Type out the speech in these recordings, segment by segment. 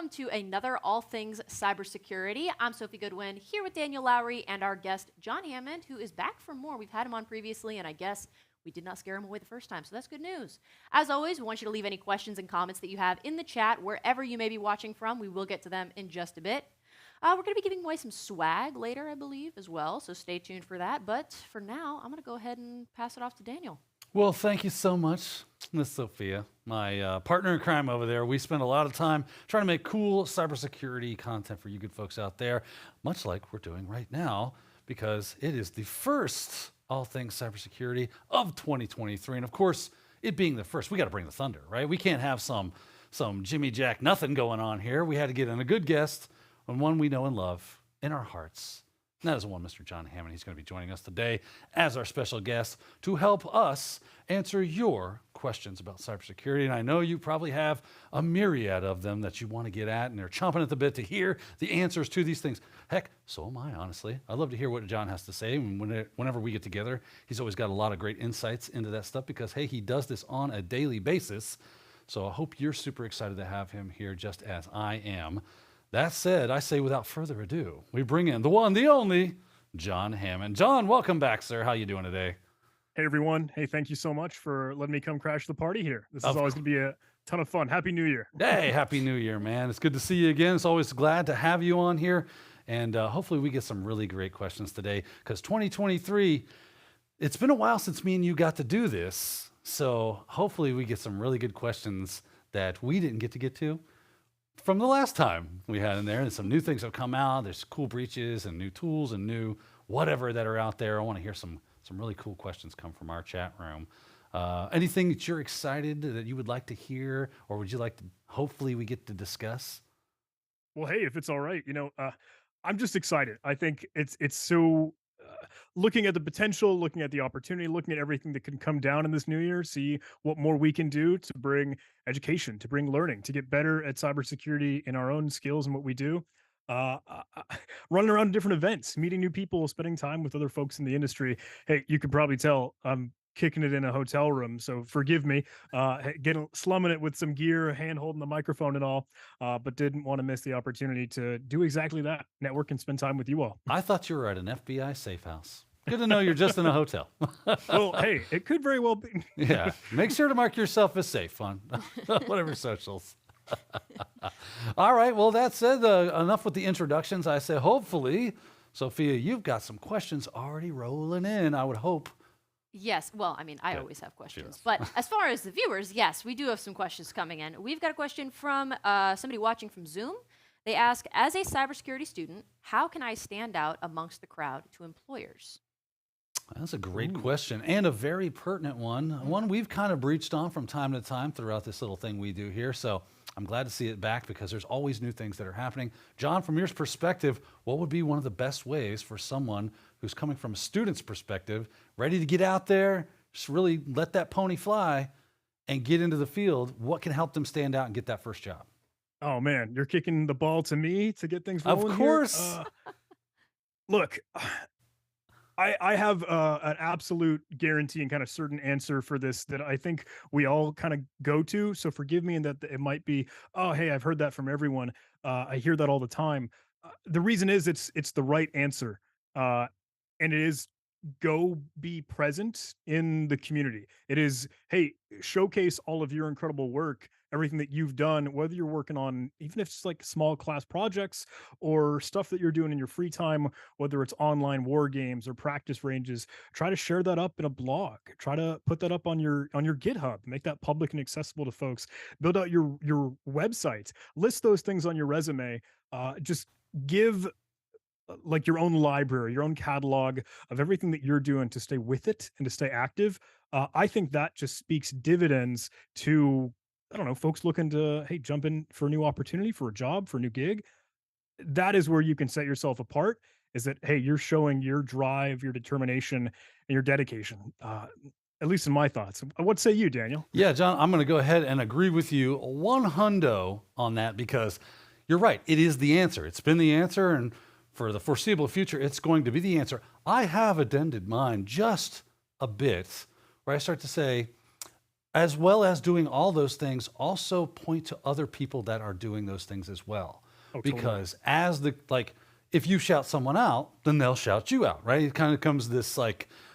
welcome to another All Things Cybersecurity. I'm Sophie Goodwin, here with Daniel Lowrie and our guest, John Hammond, who is back for more. We've had him on previously, and I guess we did not scare him away the first time, so that's good news. As always, we want you to leave any questions and comments that you have in the chat, wherever you may be watching from. We will get to them in just a bit. We're going to be giving away some swag later, I believe, as well, so stay tuned for that. But for now, I'm going to go ahead and pass it off to Daniel. Well, thank you so much, Miss Sophia, my partner in crime over there. We spend a lot of time trying to make cool cybersecurity content for you good folks out there, much like we're doing right now, because it is the first All Things Cybersecurity of 2023. And of course, it being the first, we got to bring the thunder, right? We can't have some Jimmy Jack nothing going on here. We had to get in a good guest and one we know and love in our hearts. And that is one Mr. John Hammond. He's going to be joining us today as our special guest to help us answer your questions about cybersecurity. And I know you probably have a myriad of them that you want to get at, and they're chomping at the bit to hear the answers to these things. Heck, so am I, honestly. I'd love to hear what John has to say. And whenever we get together, he's always got a lot of great insights into that stuff because, hey, he does this on a daily basis. So I hope you're super excited to have him here just as I am. That said, I say without further ado, we bring in the one, the only, John Hammond. John, welcome back, sir. How you doing today? Hey, everyone. Hey, thank you so much for letting me come crash the party here. This is always going to be a ton of fun. Happy New Year. Hey, Happy New Year, man. It's good to see you again. It's always glad to have you on here. And hopefully we get some really great questions today because 2023, it's been a while since me and you got to do this. So hopefully we get some really good questions that we didn't get to from the last time we had in there. And some new things have come out. There's cool breaches and new tools and new whatever that are out there. I want to hear some really cool questions come from our chat room. Anything that you're excited that you would like to hear, or would you like to, hopefully we get to discuss? Well, hey, if it's all right, I'm just excited. I think it's so looking at the potential, looking at the opportunity, looking at everything that can come down in this new year, see what more we can do to bring education, to bring learning, to get better at cybersecurity in our own skills and what we do. Running around to different events, meeting new people, spending time with other folks in the industry. Hey, you can probably tell I'm kicking it in a hotel room, so forgive me. Slumming it with some gear, hand holding the microphone and all, but didn't want to miss the opportunity to do exactly that, network and spend time with you all. I thought you were at an FBI safe house. Good to know you're just in a hotel. Well, hey, it could very well be. Yeah, make sure to mark yourself as safe on whatever socials. All right, well, that said, enough with the introductions. I say, hopefully, Sophia, you've got some questions already rolling in, I would hope. Yes, well, I mean, I Good. always have questions. But as far as the viewers, yes, we do have some questions coming in. We've got a question from somebody watching from Zoom. They ask, as a cybersecurity student, how can I stand out amongst the crowd to employers? That's a great question and a very pertinent one we've kind of breached on from time to time throughout this little thing we do here. So I'm glad to see it back because there's always new things that are happening. John, from your perspective, what would be one of the best ways for someone who's coming from a student's perspective, ready to get out there, just really let that pony fly and get into the field? What can help them stand out and get that first job? Oh man, you're kicking the ball to me to get things rolling. Of course. Look, I have an absolute guarantee and kind of certain answer for this that I think we all kind of go to. So forgive me in that it might be, oh, hey, I've heard that from everyone. I hear that all the time. The reason is it's the right answer. And it is go be present in the community. It is, hey, showcase all of your incredible work, everything that you've done, whether you're working on, even if it's like small class projects or stuff that you're doing in your free time, whether it's online war games or practice ranges. Try to share that up in a blog. Try to put that up on your GitHub, make that public and accessible to folks. Build out your website, list those things on your resume. Just give like your own library, your own catalog of everything that you're doing to stay with it and to stay active. I think that just speaks dividends to, I don't know, folks looking to, hey, jump in for a new opportunity, for a job, for a new gig. That is where you can set yourself apart, is that, hey, you're showing your drive, your determination, and your dedication. At least in my thoughts. What say you, Daniel? Yeah, John, I'm going to go ahead and agree with you 100 on that because you're right. It is the answer. It's been the answer, and for the foreseeable future, it's going to be the answer. I have addended mine just a bit where I start to say, as well as doing all those things, also point to other people that are doing those things as well. Oh, totally. Because as if you shout someone out, then they'll shout you out, right? It kind of comes this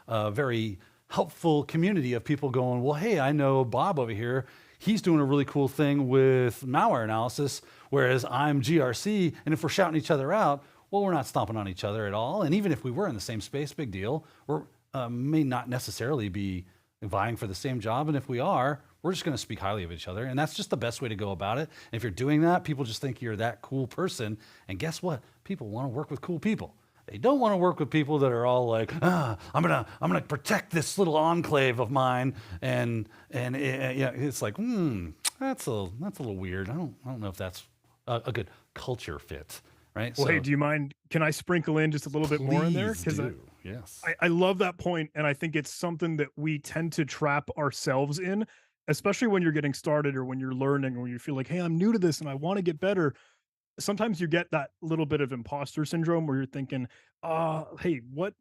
very helpful community of people going, well, hey, I know Bob over here. He's doing a really cool thing with malware analysis, whereas I'm GRC. And if we're shouting each other out, well, we're not stomping on each other at all. And even if we were in the same space, big deal. We're may not necessarily be vying for the same job. And if we are, we're just going to speak highly of each other. And that's just the best way to go about it. And if you're doing that, people just think you're that cool person. And guess what? People want to work with cool people. They don't want to work with people that are all like, I'm gonna protect this little enclave of mine. And it's like, that's a little weird. I don't know if that's a good culture fit. Right. Well, hey, do you mind? Can I sprinkle in just a little bit more in there? Because yes, I love that point, and I think it's something that we tend to trap ourselves in, especially when you're getting started or when you're learning, or you feel like, hey, I'm new to this and I want to get better. Sometimes you get that little bit of imposter syndrome where you're thinking, hey, what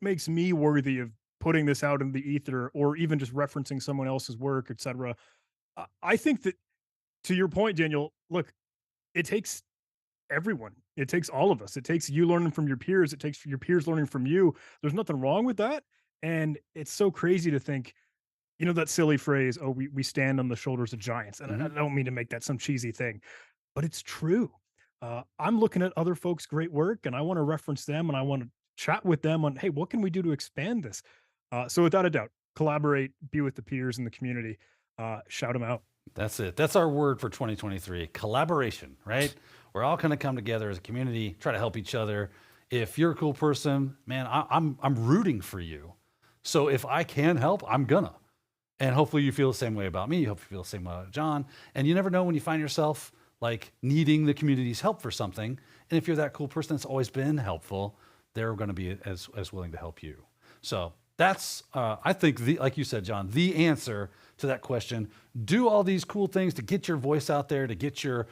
makes me worthy of putting this out in the ether, or even just referencing someone else's work, etc. I think that, to your point, Daniel, look, it takes everyone. It takes all of us. It takes you learning from your peers. It takes your peers learning from you. There's nothing wrong with that. And it's so crazy to think, that silly phrase, oh, we stand on the shoulders of giants. And I don't mean to make that some cheesy thing, but it's true. I'm looking at other folks' great work, and I want to reference them, and I want to chat with them on, hey, what can we do to expand this? So without a doubt, collaborate, be with the peers in the community, shout them out. That's it. That's our word for 2023, collaboration, right? We're all going to come together as a community, try to help each other. If you're a cool person, man, I'm rooting for you. So if I can help, I'm gonna. And hopefully you feel the same way about me. Hope you feel the same way about John. And you never know when you find yourself needing the community's help for something. And if you're that cool person that's always been helpful, they're going to be as willing to help you. So that's, I think, like you said, John, the answer to that question. Do all these cool things to get your voice out there, to get your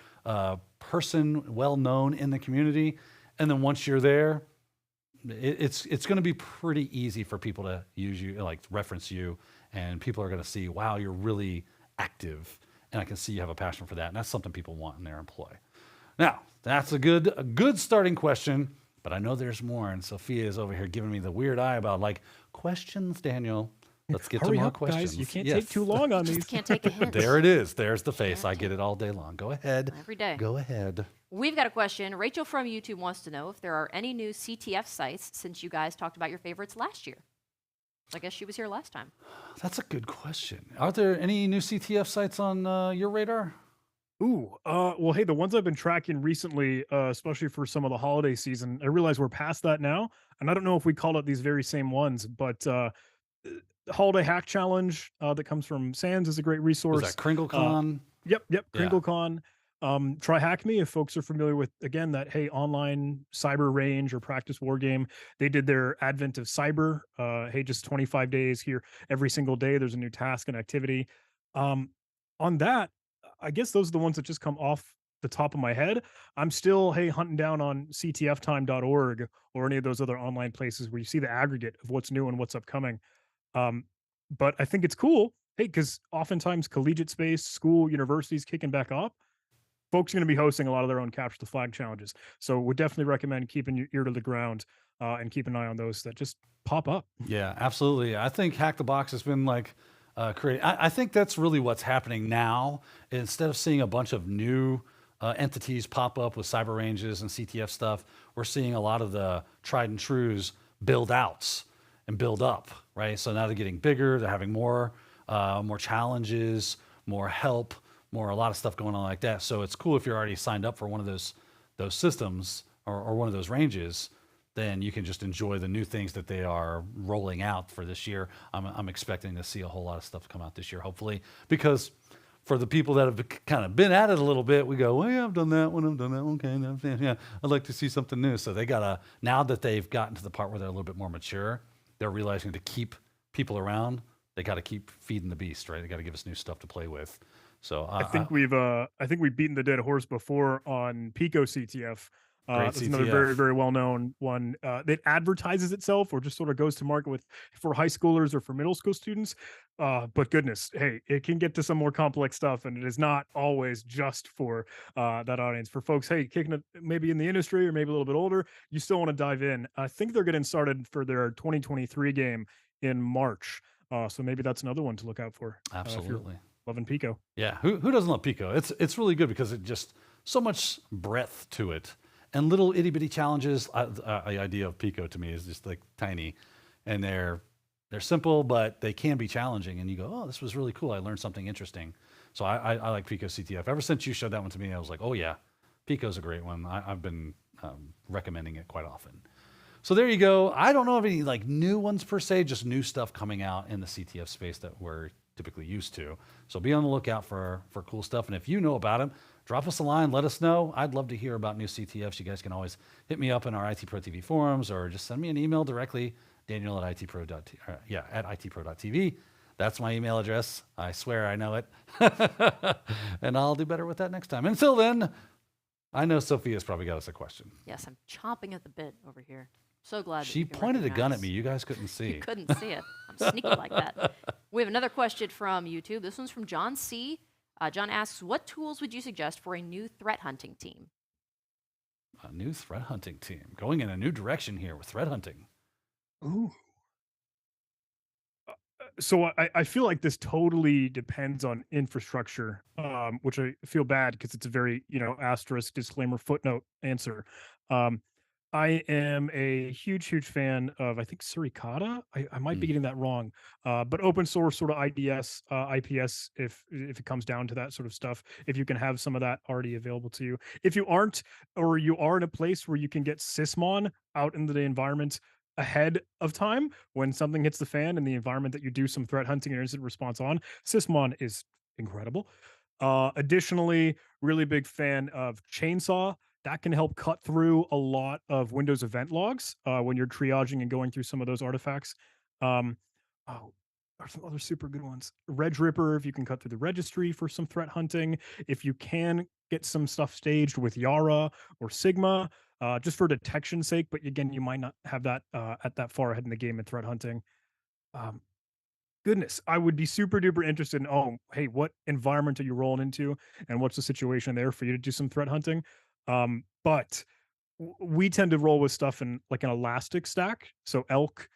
person well known in the community. And then once you're there, it's going to be pretty easy for people to use you, reference you. And people are going to see, wow, you're really active. And I can see you have a passion for that. And that's something people want in their employee. Now, that's a good starting question. But I know there's more. And Sophia is over here giving me the weird eye about questions, Daniel. Let's get to more questions. Guys. You can't take too long on these. Just can't take a hint. There it is. There's the face. I get it all day long. Go ahead. Every day. Go ahead. We've got a question. Rachel from YouTube wants to know if there are any new CTF sites since you guys talked about your favorites last year. I guess she was here last time. That's a good question. Are there any new CTF sites on your radar? Well, hey, the ones I've been tracking recently, especially for some of the holiday season, I realize we're past that now. And I don't know if we call it these very same ones, but Holiday Hack Challenge that comes from Sands is a great resource. Was that KringleCon? Yep, Yeah. KringleCon. Try Hack Me if folks are familiar with, again, that, hey, online cyber range or practice war game. They did their Advent of Cyber. Hey, just 25 days here. Every single day, there's a new task and activity. On that, I guess those are the ones that just come off the top of my head. I'm still, hey, hunting down on ctftime.org or any of those other online places where you see the aggregate of what's new and what's upcoming. But I think it's cool, hey, because oftentimes collegiate space, school, universities kicking back off, folks are going to be hosting a lot of their own capture the flag challenges. So would definitely recommend keeping your ear to the ground and keep an eye on those that just pop up. Yeah, absolutely. I think Hack the Box has been creating. I think that's really what's happening now. Instead of seeing a bunch of new entities pop up with cyber ranges and CTF stuff, we're seeing a lot of the tried and trues build outs and build up, right? So now they're getting bigger. They're having more challenges, more help, a lot of stuff going on like that. So it's cool if you're already signed up for one of those systems or one of those ranges, then you can just enjoy the new things that they are rolling out for this year. I'm expecting to see a whole lot of stuff come out this year, hopefully, because for the people that have kind of been at it a little bit, we go, well, yeah, I've done that one, I've done that one, okay, yeah, I'd like to see something new. So they now that they've gotten to the part where they're a little bit more mature, they're realizing to keep people around, they got to keep feeding the beast, right? They got to give us new stuff to play with. So I think we've beaten the dead horse before on Pico CTF. Great That's another CTF. very, very well-known one that advertises itself or just sort of goes to market with for high schoolers or for middle school students. But goodness, hey, it can get to some more complex stuff, and it is not always just for that audience. For folks, hey, kicking it maybe in the industry or maybe a little bit older, you still want to dive in. I think they're getting started for their 2023 game in March. So maybe that's another one to look out for. If you're Absolutely. loving Pico. Yeah, who doesn't love Pico? It's really good because it just so much breadth to it, and little itty bitty challenges. The idea of Pico to me is just like tiny, and they're simple, but they can be challenging. And you go, oh, this was really cool. I learned something interesting. So I like Pico CTF. Ever since you showed that one to me, I was like, oh yeah, Pico's a great one. I've been recommending it quite often. So there you go. I don't know of any like new ones per se, just new stuff coming out in the CTF space that we're typically used to. So be on the lookout for cool stuff. And if you know about them, drop us a line, let us know. I'd love to hear about new CTFs. You guys can always hit me up in our ITProTV forums or just send me an email directly, Daniel at ITPro.TV. That's my email address. I swear I know it. And I'll do better with that next time. Until then, I know Sophia's probably got us a question. Yes, I'm chomping at the bit over here. So glad that She you can pointed a gun at recognize. me. You guys couldn't see. You couldn't see it. I'm sneaky like that. We have another question from YouTube. This one's from John C. John asks, what tools would you suggest for a new threat hunting team? A new threat hunting team. Going in a new direction here with threat hunting. Ooh. So I feel like this totally depends on infrastructure, which I feel bad because it's a very, asterisk disclaimer footnote answer. I am a huge, huge fan of, I think, Suricata. I might be getting that wrong, but open source sort of IDS, IPS, if it comes down to that sort of stuff, if you can have some of that already available to you. If you aren't, or you are in a place where you can get Sysmon out into the environment ahead of time when something hits the fan in the environment that you do some threat hunting and incident response on, Sysmon is incredible. Additionally, really big fan of Chainsaw. That can help cut through a lot of Windows event logs when you're triaging and going through some of those artifacts. Oh, are some other super good ones. Reg Ripper, if you can cut through the registry for some threat hunting. If you can get some stuff staged with Yara or Sigma, just for detection's sake, but again, you might not have that at that far ahead in the game in threat hunting. Goodness, I would be super duper interested in, oh, hey, what environment are you rolling into and what's the situation there for you to do some threat hunting? But we tend to roll with stuff in like an elastic stack. So elk,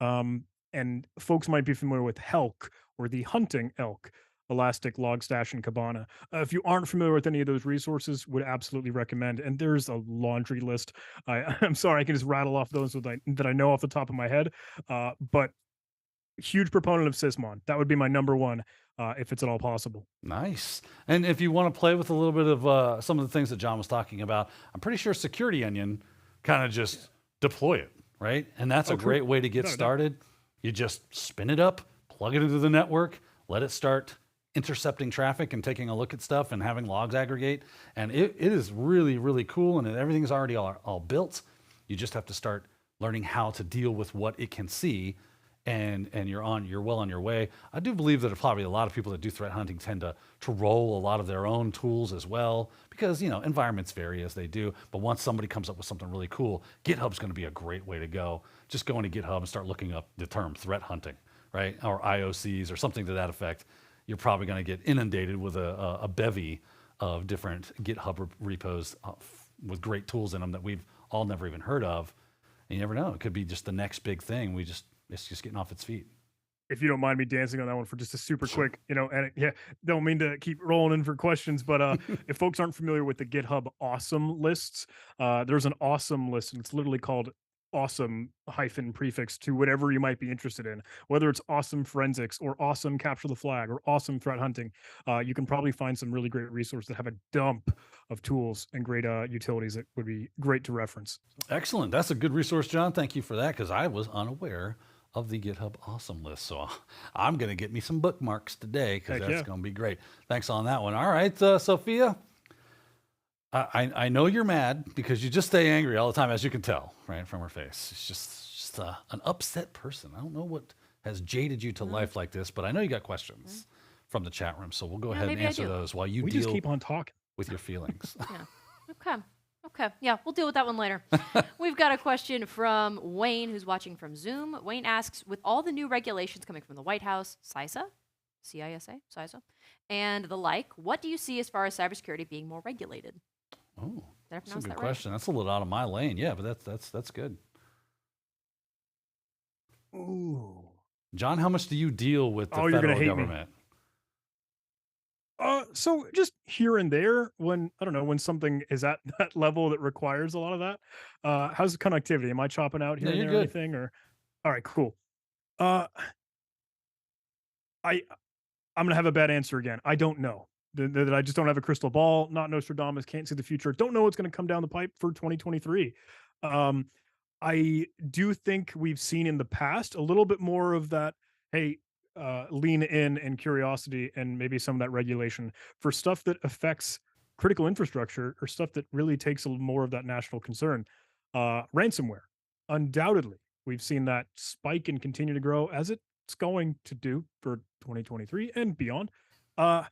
and folks might be familiar with Helk or the hunting elk, Elastic, Logstash, and Kibana. If you aren't familiar with any of those resources, would absolutely recommend. And there's a laundry list. I'm sorry, I can just rattle off those that I know off the top of my head. But huge proponent of Sysmon. That would be my number one, if it's at all possible. Nice. And if you want to play with a little bit of some of the things that John was talking about, I'm pretty sure Security Onion kind of just deploy it, right? And that's a great way to get started. You just spin it up, plug it into the network, let it start intercepting traffic and taking a look at stuff and having logs aggregate. And it is really, really cool. And everything's already all built. You just have to start learning how to deal with what it can see. And you're well on your way. I do believe that probably a lot of people that do threat hunting tend to roll a lot of their own tools as well, because environments vary as they do. But once somebody comes up with something really cool, GitHub's going to be a great way to go. Just go into GitHub and start looking up the term threat hunting, right? Or IOCs or something to that effect. You're probably going to get inundated with a bevy of different GitHub repos with great tools in them that we've all never even heard of. And you never know. It could be just the next big thing. It's just getting off its feet. If you don't mind me dancing on that one for just a super quick, don't mean to keep rolling in for questions, but if folks aren't familiar with the GitHub awesome lists, there's an awesome list, and it's literally called awesome hyphen prefix to whatever you might be interested in, whether it's awesome forensics or awesome capture the flag or awesome threat hunting. You can probably find some really great resources that have a dump of tools and great utilities that would be great to reference. Excellent. That's a good resource, John. Thank you for that, because I was unaware of the GitHub awesome list. So I'm going to get me some bookmarks today, because that's going to be great. Thanks on that one. All right, Sophia, I know you're mad because you just stay angry all the time, as you can tell, right, from her face. It's just an upset person. I don't know what has jaded you to life like this, but I know you got questions from the chat room. So we'll go ahead and answer those while you just keep on talking with your feelings. Yeah. Okay. Okay, yeah, we'll deal with that one later. We've got a question from Wayne, who's watching from Zoom. Wayne asks, with all the new regulations coming from the White House, CISA, and the like, what do you see as far as cybersecurity being more regulated? Oh, Did I that's a pronounce good that right? question. That's a little out of my lane. Yeah, but that's good. Ooh. John, how much do you deal with the Oh, you're gonna federal hate me. government? So just here and there, when I don't know, when something is at that level that requires a lot of that. How's the connectivity? Am I chopping out No, here and you're there or good. anything? Or all right, cool. Uh, I I'm gonna have a bad answer again. I don't know. That I just don't have a crystal ball. Not Nostradamus. Can't see the future. Don't know what's gonna come down the pipe for 2023. Um, I do think we've seen in the past a little bit more of that. Hey, lean in and curiosity, and maybe some of that regulation for stuff that affects critical infrastructure or stuff that really takes a little more of that national concern. Ransomware, undoubtedly, we've seen that spike and continue to grow as it's going to do for 2023 and beyond. Uh,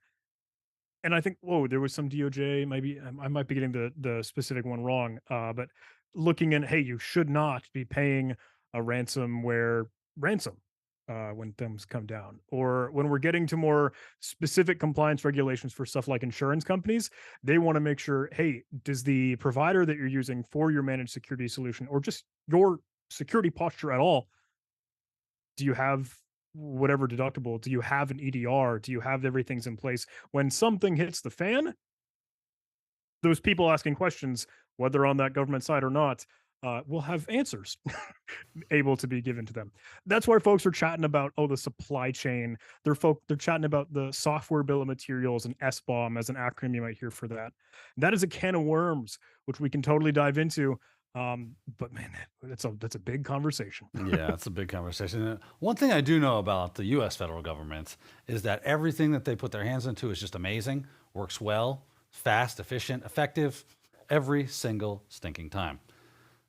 and I think, whoa, there was some DOJ. Maybe I might be getting the specific one wrong. But looking in, hey, you should not be paying a ransomware ransom when things come down, or when we're getting to more specific compliance regulations for stuff like insurance companies. They want to make sure, hey, does the provider that you're using for your managed security solution, or just your security posture at all, do you have whatever deductible? Do you have an EDR? Do you have everything's in place? When something hits the fan, those people asking questions, whether on that government side or not, will have answers able to be given to them. That's why folks are chatting about, oh, the supply chain. They're chatting about the software bill of materials, and SBOM as an acronym you might hear for that. That is a can of worms, which we can totally dive into. But man, that's a big conversation. Yeah, it's a big conversation. One thing I do know about the U.S. federal government is that everything that they put their hands into is just amazing, works well, fast, efficient, effective, every single stinking time.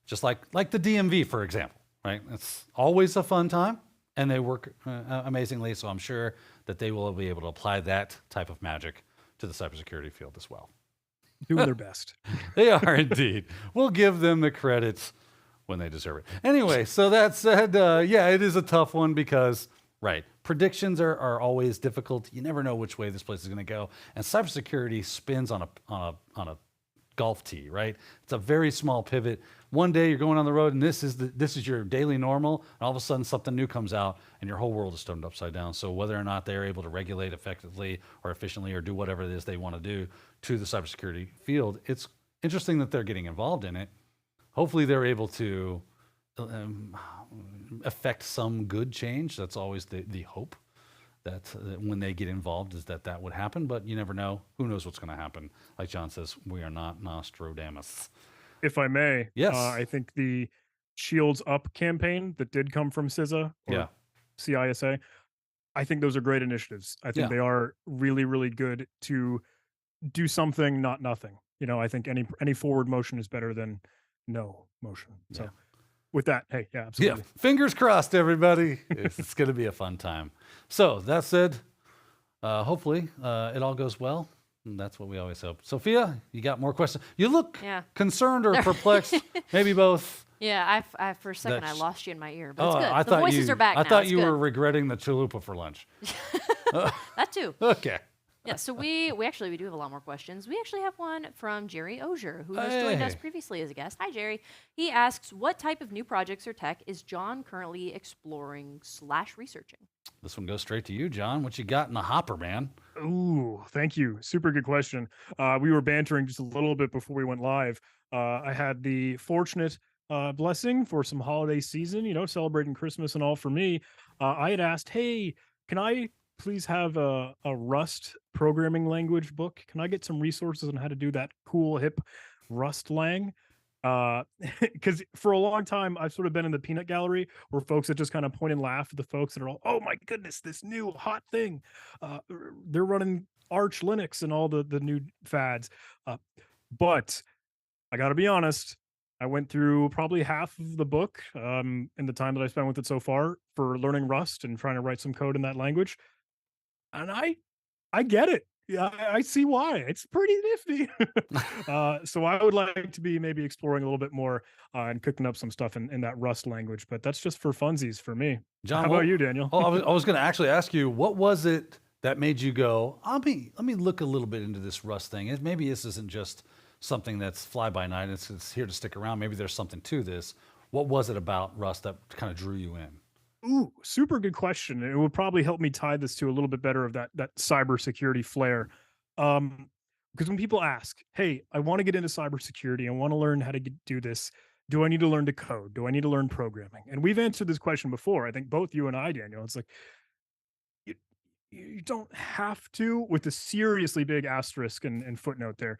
Just like the DMV, for example, right? It's always a fun time, and they work amazingly. So I'm sure that they will be able to apply that type of magic to the cybersecurity field as well. Doing their best. They are indeed. We'll give them the credits when they deserve it. Anyway, so that said, yeah, it is a tough one because, right, predictions are always difficult. You never know which way this place is going to go, and cybersecurity spins on a golf tee, right? It's a very small pivot. One day you're going on the road, and this is your daily normal, and all of a sudden something new comes out, and your whole world is turned upside down. So whether or not they're able to regulate effectively or efficiently or do whatever it is they want to do to the cybersecurity field, it's interesting that they're getting involved in it. Hopefully they're able to affect some good change. That's always the hope. That when they get involved is that would happen, but you never know. Who knows what's going to happen? Like John says, we are not Nostradamus. If I may, Yes. I think the Shields Up campaign that did come from CISA or Yeah. CISA, I think those are great initiatives. I think Yeah. they are really, really good to do something, not nothing. I think any forward motion is better than no motion. So Yeah. with that, hey, yeah, absolutely. Yeah, fingers crossed, everybody. It's going to be a fun time. So that said, hopefully it all goes well. And that's what we always hope. Sophia, you got more questions? You look concerned or perplexed, maybe both. Yeah, I for a second I lost you in my ear, but it's good. I The thought voices are back now. I thought It's you good. were regretting the chalupa for lunch. That too. Okay. Yeah, so we do have a lot more questions. We actually have one from Jerry Ozier, who has joined us previously as a guest. Hi, Jerry. He asks, what type of new projects or tech is John currently exploring/researching? This one goes straight to you, John. What you got in the hopper, man? Ooh, thank you. Super good question. We were bantering just a little bit before we went live. I had the fortunate blessing for some holiday season, celebrating Christmas and all for me. I had asked, hey, can I please have a Rust programming language book? Can I get some resources on how to do that cool, hip Rust lang? Because for a long time, I've sort of been in the peanut gallery where folks that just kind of point and laugh at the folks that are all, oh my goodness, this new hot thing. They're running Arch Linux and all the new fads. But I got to be honest, I went through probably half of the book in the time that I spent with it so far for learning Rust and trying to write some code in that language. And I get it. Yeah, I see why. It's pretty nifty. So I would like to be maybe exploring a little bit more and cooking up some stuff in that Rust language, but that's just for funsies for me. John, How about you, Daniel? I was going to actually ask you, what was it that made you go, let me look a little bit into this Rust thing. Maybe this isn't just something that's fly by night. It's here to stick around. Maybe there's something to this. What was it about Rust that kind of drew you in? Ooh, super good question. It would probably help me tie this to a little bit better of that cybersecurity flair. Because when people ask, "Hey, I want to get into cybersecurity. I want to learn how to do this. Do I need to learn to code? Do I need to learn programming?" And we've answered this question before. I think both you and I, Daniel. It's like you, you don't have to, with a seriously big asterisk and footnote there,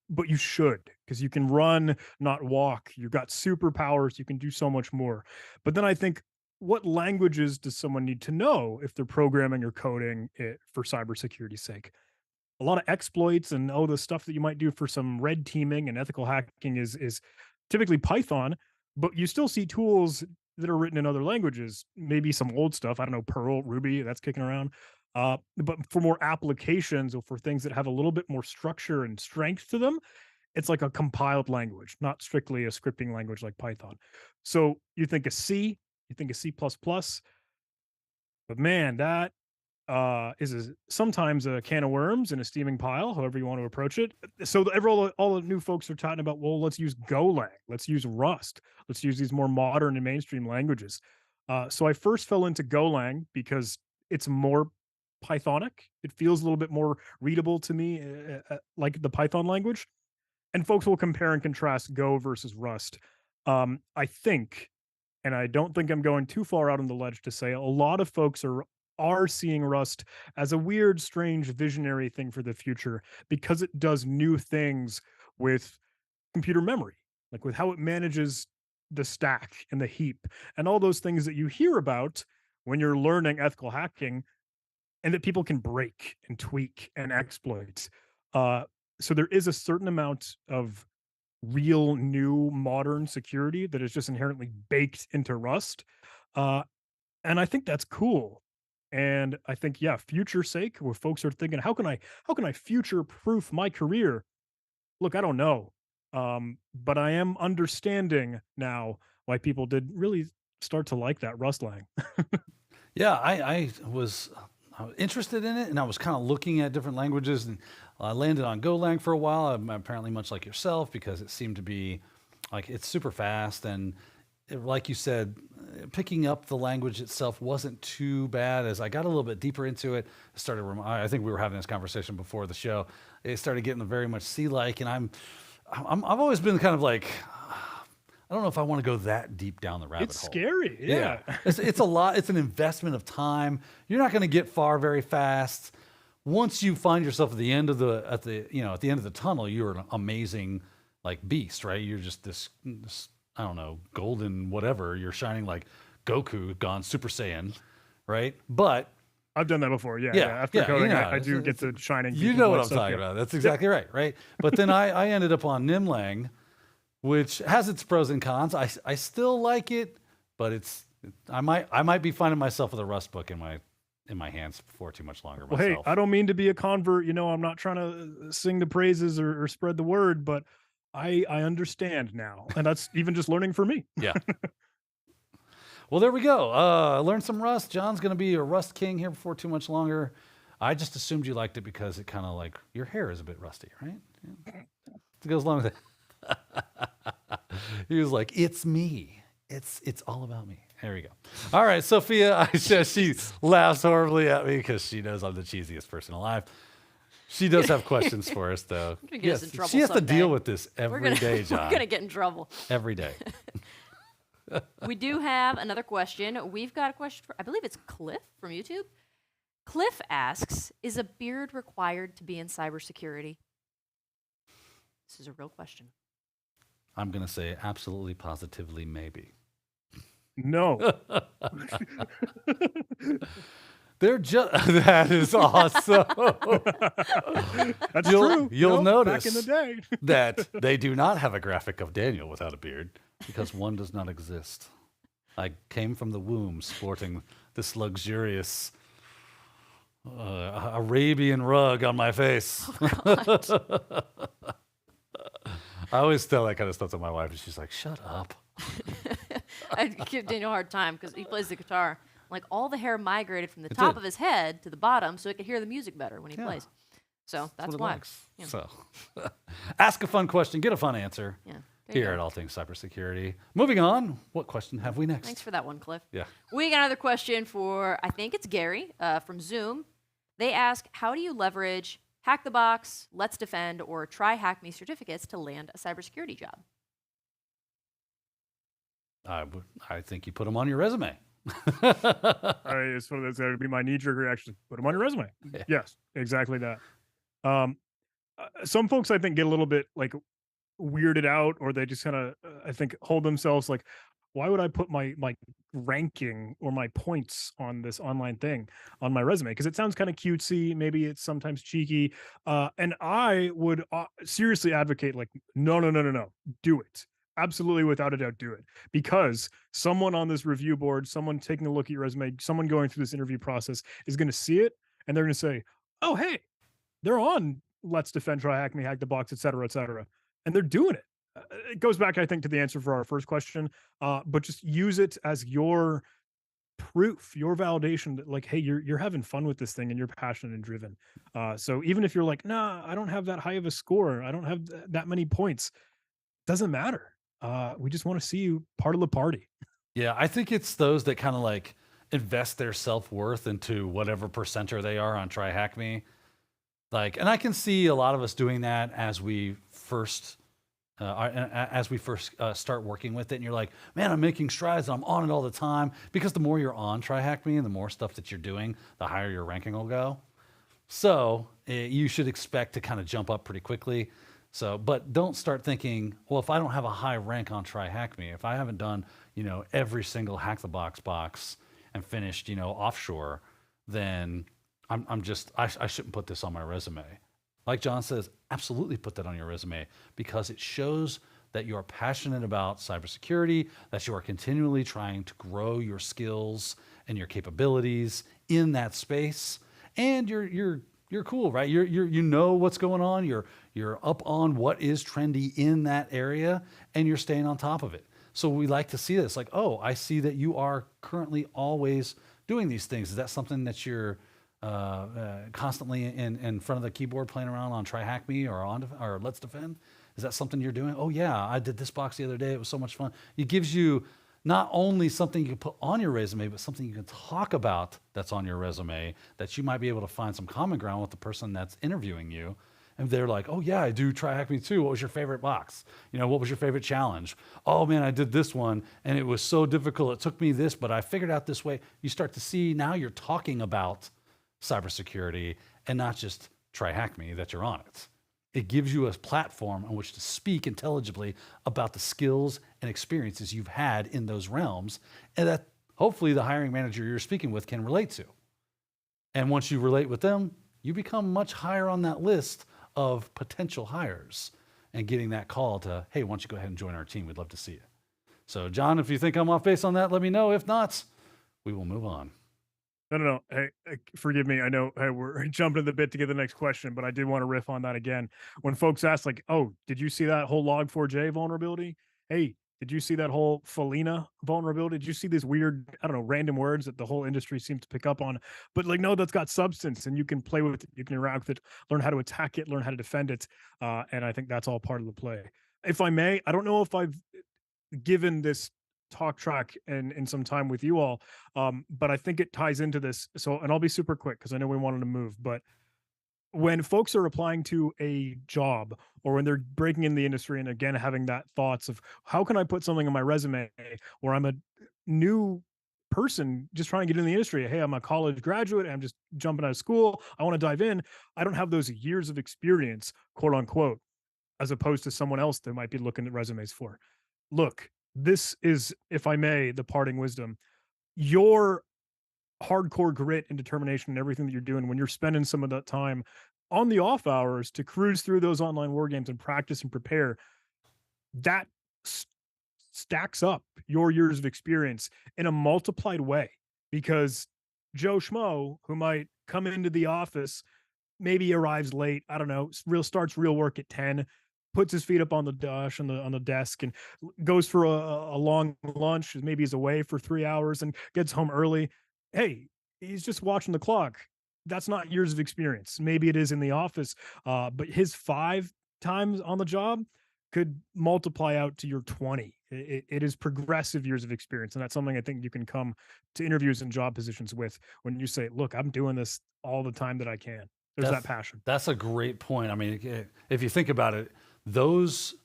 but you should, because you can run, not walk. You've got superpowers. You can do so much more. But then I think, what languages does someone need to know if they're programming or coding it for cybersecurity's sake? A lot of exploits and the stuff that you might do for some red teaming and ethical hacking is typically Python, but you still see tools that are written in other languages, maybe some old stuff. I don't know, Perl, Ruby, that's kicking around. But for more applications or for things that have a little bit more structure and strength to them, it's like a compiled language, not strictly a scripting language like Python. So you think of C, you think of C++, but man, that sometimes a can of worms in a steaming pile, however you want to approach it. So all the new folks are talking about, well, let's use Golang, let's use Rust, let's use these more modern and mainstream languages. So I first fell into Golang because it's more Pythonic. It feels a little bit more readable to me, like the Python language. And folks will compare and contrast Go versus Rust. I think, and I don't think I'm going too far out on the ledge to say, a lot of folks are seeing Rust as a weird, strange, visionary thing for the future because it does new things with computer memory, like with how it manages the stack and the heap and all those things that you hear about when you're learning ethical hacking, and that people can break and tweak and exploit. So there is a certain amount of real new modern security that is just inherently baked into Rust. And I think that's cool. And I think, yeah, future sake, where folks are thinking, how can I future proof my career? Look, I don't know. But I am understanding now why people did really start to like that Rust lang. Yeah, I was interested in it, and I was kind of looking at different languages, and I landed on Golang for a while. I'm apparently much like yourself, because it seemed to be like it's super fast, and like you said, picking up the language itself wasn't too bad. As I got a little bit deeper into it, I think we were having this conversation before the show. It started getting very much C-like, and I've always been kind of like, I don't know if I want to go that deep down the rabbit hole. It's scary. Yeah. It's a lot. It's an investment of time. You're not going to get far very fast. Once you find yourself at the end of the tunnel, you're an amazing beast, right? You're just this I don't know, golden whatever. You're shining like Goku gone Super Saiyan, right? But I've done that before. Yeah. After coding, I do get to shining. You know what I'm talking about. That's exactly right? But then I ended up on Nimlang, which has its pros and cons. I still like it, but I might be finding myself with a Rust book in my hands for too much longer. Well, hey, I don't mean to be a convert. I'm not trying to sing the praises or spread the word, but I understand now, and that's even just learning for me. Yeah. Well, there we go. I learned some Rust. John's going to be a Rust king here before too much longer. I just assumed you liked it because it kind of your hair is a bit rusty, right? Yeah. It goes along with it. He was like, "It's me. It's all about me." There we go. All right, Sophia. She laughs horribly at me because she knows I'm the cheesiest person alive. She does have questions for us, though. Get us in trouble she has someday. to deal with this every day, John. We're gonna get in trouble every day. We do have another question. We've got a question I believe it's Cliff from YouTube. Cliff asks, "Is a beard required to be in cybersecurity?" This is a real question. I'm going to say absolutely, positively, maybe. No. They're just that is awesome. That's true. You'll notice back in the day that they do not have a graphic of Daniel without a beard, because one does not exist. I came from the womb sporting this luxurious Arabian rug on my face. Oh, I always tell that kind of stuff to my wife, and she's like, "Shut up." I give Daniel a hard time because he plays the guitar. Like all the hair migrated from the It top did. of his head to the bottom, so he could hear the music better when he Yeah. plays. So that's what it why. likes. Yeah. So, ask a fun question, get a fun answer. Yeah. There you Here go. at All Things Cybersecurity. Moving on, what question have we next? Thanks for that one, Cliff. Yeah. We got another question for, I think it's Gary from Zoom. They ask, how do you leverage Hack the Box, Let's Defend, or Try Hack Me certificates to land a cybersecurity job? I think you put them on your resume. It's one of those that would be my knee-jerk reaction. Put them on your resume. Yeah. Yes, exactly that. Some folks I think get a little bit like weirded out, or they just kind of I think hold themselves like, why would I put my ranking or my points on this online thing on my resume? Because it sounds kind of cutesy, maybe it's sometimes cheeky, and I would seriously advocate like, no, do it. Absolutely, without a doubt, do it. Because someone on this review board, someone taking a look at your resume, someone going through this interview process is going to see it, and they're going to say, oh, hey, they're on Let's Defend, Try Hack Me, Hack the Box, et cetera, and they're doing it. It goes back, I think, to the answer for our first question, but just use it as your proof, your validation that, like, hey, you're having fun with this thing and you're passionate and driven. So even if you're like, nah, I don't have that high of a score, I don't have that many points, doesn't matter. We just want to see you part of the party. Yeah, I think it's those that kind of like invest their self-worth into whatever percenter they are on Try Hack Me. Like, and I can see a lot of us doing that as we first start working with it, and you're like, man, I'm making strides, and I'm on it all the time. Because the more you're on Try Hack Me and the more stuff that you're doing, the higher your ranking will go. So you should expect to kind of jump up pretty quickly. So, but don't start thinking, well, if I don't have a high rank on Try Hack Me, if I haven't done, every single Hack the box and finished, offshore, then I shouldn't put this on my resume. Like John says, absolutely put that on your resume, because it shows that you are passionate about cybersecurity, that you are continually trying to grow your skills and your capabilities in that space, and you're cool, right? You know what's going on. You're up on what is trendy in that area, and you're staying on top of it. So we like to see this, like, oh, I see that you are currently always doing these things. Is that something that you're constantly in front of the keyboard playing around on Try Hack Me or Let's Defend? Is that something you're doing? Oh yeah, I did this box the other day. It was so much fun. It gives you not only something you can put on your resume, but something you can talk about that's on your resume, that you might be able to find some common ground with the person that's interviewing you. And they're like, oh yeah, I do Try Hack Me too. What was your favorite box? What was your favorite challenge? Oh man, I did this one and it was so difficult. It took me this, but I figured out this way. You start to see now you're talking about cybersecurity and not just Try Hack Me, that you're on it. It gives you a platform on which to speak intelligibly about the skills and experiences you've had in those realms, and that hopefully the hiring manager you're speaking with can relate to. And once you relate with them, you become much higher on that list of potential hires and getting that call to, hey, why don't you go ahead and join our team? We'd love to see you. So John, if you think I'm off base on that, let me know. If not, we will move on. No. Hey, forgive me. I know we're jumping the bit to get the next question, but I did want to riff on that again. When folks ask, like, "Oh, did you see that whole Log4j vulnerability? Hey, did you see that whole Felina vulnerability? Did you see these weird, I don't know, random words that the whole industry seems to pick up on? But like, no, that's got substance, and you can play with it, you can interact with it, learn how to attack it, learn how to defend it, and I think that's all part of the play. If I may, I don't know if I've given this talk track and in some time with you all, but I think it ties into this. So, and I'll be super quick because I know we wanted to move, but when folks are applying to a job or when they're breaking in the industry and again having that thoughts of how can I put something on my resume where I'm a new person just trying to get in the industry, hey, I'm a college graduate, I'm just jumping out of school, I want to dive in, I don't have those years of experience, quote unquote, as opposed to someone else that might be looking at resumes for. Look, this is, if I may, the parting wisdom. Your hardcore grit and determination and everything that you're doing when you're spending some of that time on the off hours to cruise through those online war games and practice and prepare, that stacks up your years of experience in a multiplied way. Because Joe Schmo, who might come into the office, maybe arrives late. I don't know. Starts real work at 10, puts his feet up on the dash on the desk, and goes for a long lunch. Maybe he's away for 3 hours and gets home early. Hey, he's just watching the clock. That's not years of experience. Maybe it is in the office, but his 5 times on the job could multiply out to your 20. It is progressive years of experience, and that's something I think you can come to interviews and job positions with when you say, "Look, I'm doing this all the time that I can." There's that passion. That's a great point. I mean, if you think about it, those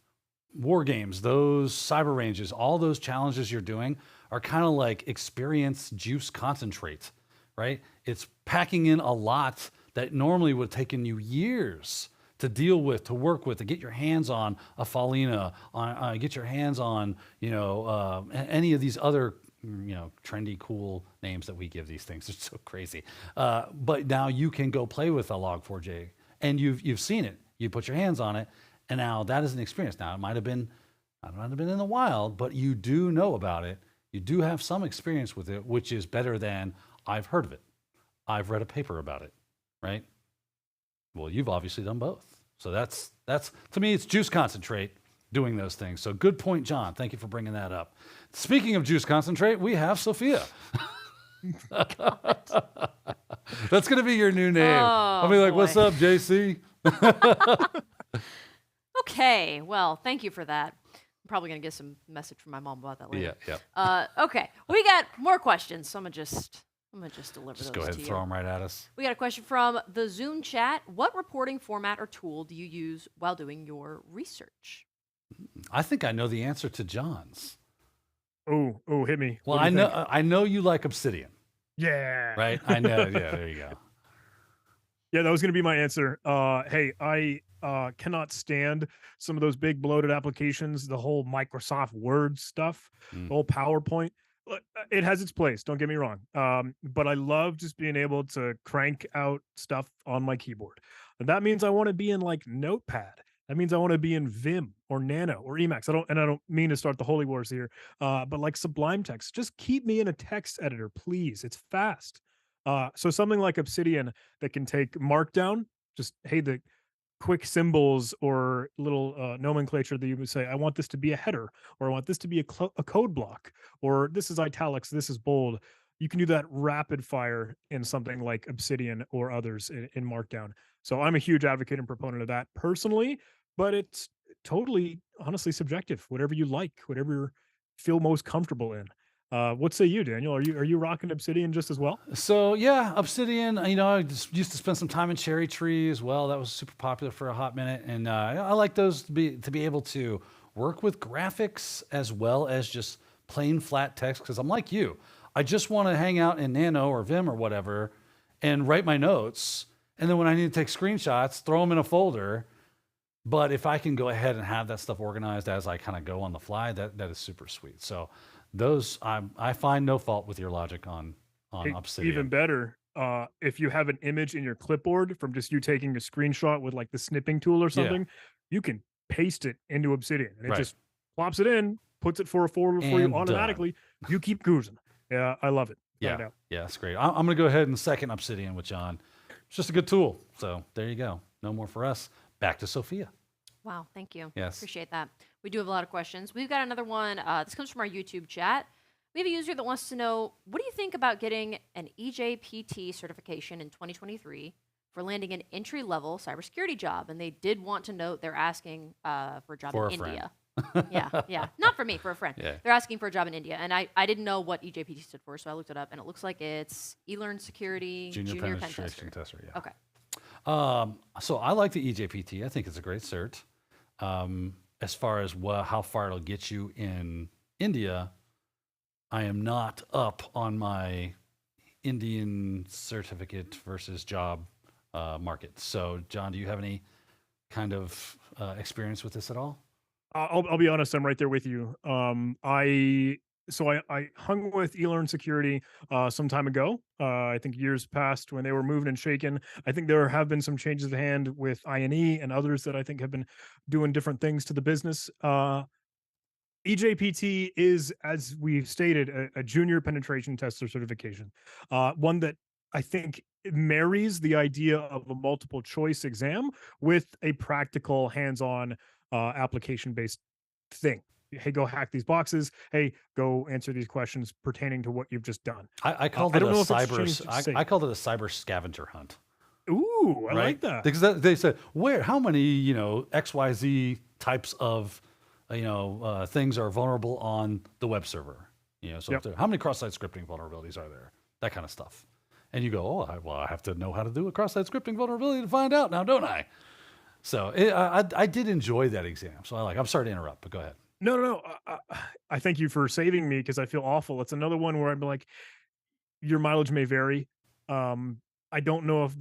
war games, those cyber ranges, all those challenges you're doing are kind of like experience juice concentrate, right? It's packing in a lot that normally would have taken you years to deal with, to work with, to get your hands on a Falina, get your hands on, any of these other, trendy, cool names that we give these things. It's so crazy. But now you can go play with a Log4j, and you've seen it. You put your hands on it, and now that is an experience. Now it might have been in the wild, but you do know about it. You do have some experience with it, which is better than I've heard of it. I've read a paper about it, right? Well, you've obviously done both. So that's to me, it's juice concentrate doing those things. So good point, John. Thank you for bringing that up. Speaking of juice concentrate, we have Sophia. That's going to be your new name. I'll be like, what's up, JC? Okay, well, thank you for that. I'm probably going to get some message from my mom about that later. Yeah. Okay, we got more questions, so I'm going to just deliver those to you. Just go ahead and throw them right at us. We got a question from the Zoom chat. What reporting format or tool do you use while doing your research? I think I know the answer to John's. Oh, hit me. Well, I know you like Obsidian. Yeah. Right? I know. Yeah, there you go. Yeah, that was going to be my answer. Hey, I cannot stand some of those big bloated applications, the whole Microsoft Word stuff, the whole PowerPoint. It has its place, don't get me wrong. But I love just being able to crank out stuff on my keyboard. And that means I want to be in like Notepad. That means I want to be in Vim or Nano or Emacs. I don't mean to start the holy wars here, but like Sublime Text, just keep me in a text editor, please. It's fast. So something like Obsidian that can take Markdown, just, hey, the quick symbols or little nomenclature that you would say, I want this to be a header, or I want this to be a code block, or this is italics, this is bold. You can do that rapid fire in something like Obsidian or others in Markdown. So I'm a huge advocate and proponent of that personally, but it's totally, honestly, subjective. Whatever you like, whatever you feel most comfortable in. What say you, Daniel? Are you rocking Obsidian just as well? So yeah, Obsidian. I just used to spend some time in Cherry Tree as well. That was super popular for a hot minute, and I like those to be able to work with graphics as well as just plain flat text. Because I'm like you, I just want to hang out in Nano or Vim or whatever, and write my notes, and then when I need to take screenshots, throw them in a folder. But if I can go ahead and have that stuff organized as I kind of go on the fly, that is super sweet. So those, I find no fault with your logic on Obsidian. Even better, if you have an image in your clipboard from just you taking a screenshot with like the snipping tool or something, you can paste it into Obsidian, and it just plops it in, puts it for a folder for you automatically. You keep cruising. Yeah, I love it. Yeah, that's great. I'm going to go ahead and second Obsidian with John. It's just a good tool. So there you go. No more for us. Back to Sophia. Wow, thank you. Yes. Appreciate that. We do have a lot of questions. We've got another one. This comes from our YouTube chat. We have a user that wants to know, what do you think about getting an EJPT certification in 2023 for landing an entry-level cybersecurity job? And they did want to note they're asking for a job in India. Yeah. Not for me, for a friend. Yeah. They're asking for a job in India. And I didn't know what EJPT stood for, so I looked it up, and it looks like it's eLearn Security Junior Penetration Tester. Yeah. Okay. So I like the EJPT. I think it's a great cert. As far as how far it'll get you in India, I am not up on my Indian certificate versus job market. So, John, do you have any kind of experience with this at all? I'll be honest, I'm right there with you. I hung with eLearn Security some time ago. I think years past when they were moving and shaking. I think there have been some changes of hand with INE and others that I think have been doing different things to the business. EJPT is, as we've stated, a junior penetration tester certification, one that I think it marries the idea of a multiple choice exam with a practical hands-on application-based thing. Hey, go hack these boxes. Hey, go answer these questions pertaining to what you've just done. I called I it a don't know if it's cyber. changed its I sake. called it a cyber scavenger hunt. Ooh, I Right? like that. Because they said how many XYZ types of things are vulnerable on the web server. So Yep. how many cross-site scripting vulnerabilities are there? That kind of stuff. And you go, oh, I have to know how to do a cross-site scripting vulnerability to find out now, don't I? So I did enjoy that exam. So I'm sorry to interrupt, but go ahead. No, no, no. I thank you for saving me because I feel awful. It's another one where I'm like, your mileage may vary. Um, I don't know if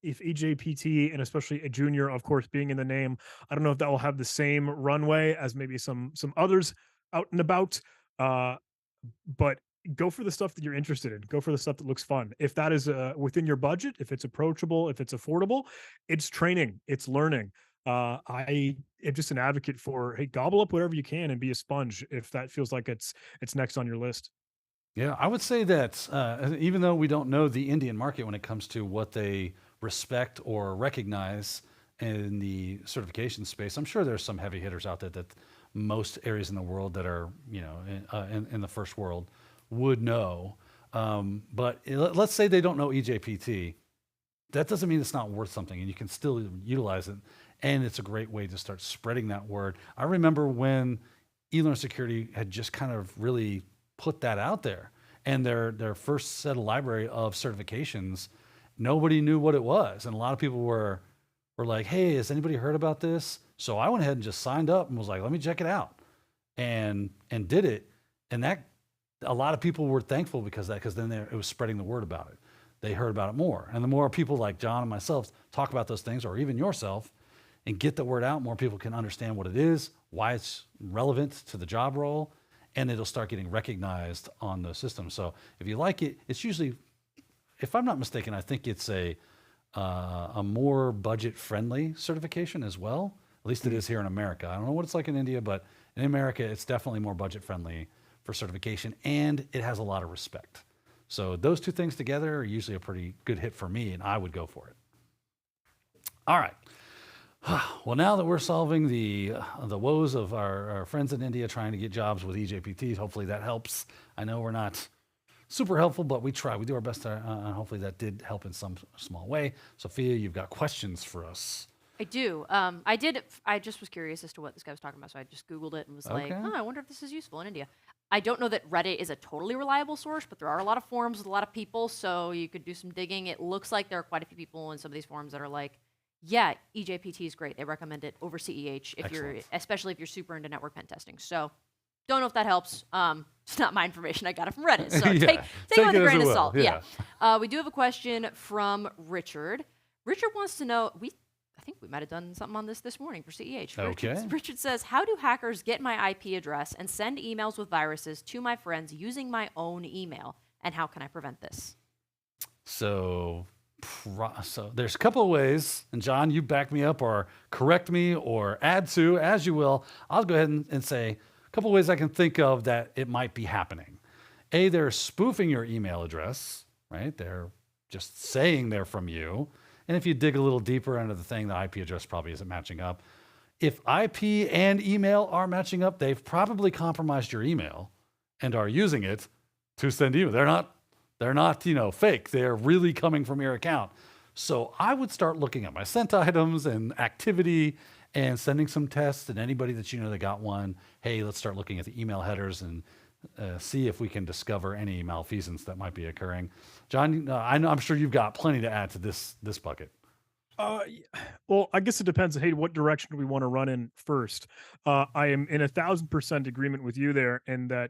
EJPT and especially a junior, of course, being in the name, I don't know if that will have the same runway as maybe some others out and about. Uh, but go for the stuff that you're interested in. Go for the stuff that looks fun. If that is within your budget, if it's approachable, if it's affordable, it's training, it's learning. I am just an advocate for, hey, gobble up whatever you can and be a sponge if that feels like it's next on your list. Yeah, I would say that even though we don't know the Indian market when it comes to what they respect or recognize in the certification space, I'm sure there's some heavy hitters out there that most areas in the world that are, in the first world would know. But let's say they don't know EJPT. That doesn't mean it's not worth something, and you can still utilize it. And it's a great way to start spreading that word. I remember when eLearn Security had just kind of really put that out there, and their first set of library of certifications, nobody knew what it was, and a lot of people were like, "Hey, has anybody heard about this?" So I went ahead and just signed up and was like, "Let me check it out," and did it, and that a lot of people were thankful because then it was spreading the word about it. They heard about it more, and the more people like John and myself talk about those things, or even yourself, and get the word out, more people can understand what it is, why it's relevant to the job role, and it'll start getting recognized on the system. So if you like it, it's usually, if I'm not mistaken, I think it's a more budget-friendly certification as well. At least it is here in America. I don't know what it's like in India, but in America, it's definitely more budget-friendly for certification, and it has a lot of respect. So those two things together are usually a pretty good hit for me, and I would go for it. All right. Well, now that we're solving the woes of our friends in India trying to get jobs with EJPTs, hopefully that helps. I know we're not super helpful, but we try. We do our best to, hopefully that did help in some small way. Sophia, you've got questions for us. I do. I just was curious as to what this guy was talking about, so I just Googled it and was like, Okay. I wonder if this is useful in India. I don't know that Reddit is a totally reliable source, but there are a lot of forums with a lot of people, so you could do some digging. It looks like there are quite a few people in some of these forums that are like, yeah, EJPT is great. They recommend it over CEH especially if you're super into network pen testing. So don't know if that helps. It's not my information. I got it from Reddit. So Yeah, take it with it a as grain it of will, salt. yeah. We do have a question from Richard. Richard wants to know, I think we might have done something on this morning for CEH. Okay. Richard says, how do hackers get my IP address and send emails with viruses to my friends using my own email? And how can I prevent this? So there's a couple of ways, and John, you back me up or correct me or add to as you will. I'll go ahead and say a couple of ways I can think of that it might be happening. A, they're spoofing your email address, right? They're just saying they're from you. And if you dig a little deeper into the thing, the IP address probably isn't matching up. If IP and email are matching up, they've probably compromised your email and are using it to send you. They're not, fake. They're really coming from your account. So I would start looking at my sent items and activity and sending some tests, and anybody that that got one, hey, let's start looking at the email headers and see if we can discover any malfeasance that might be occurring. John, I'm sure you've got plenty to add to this bucket. Well, I guess it depends. Hey, what direction do we want to run in first? I am in 1,000% agreement with you there, in that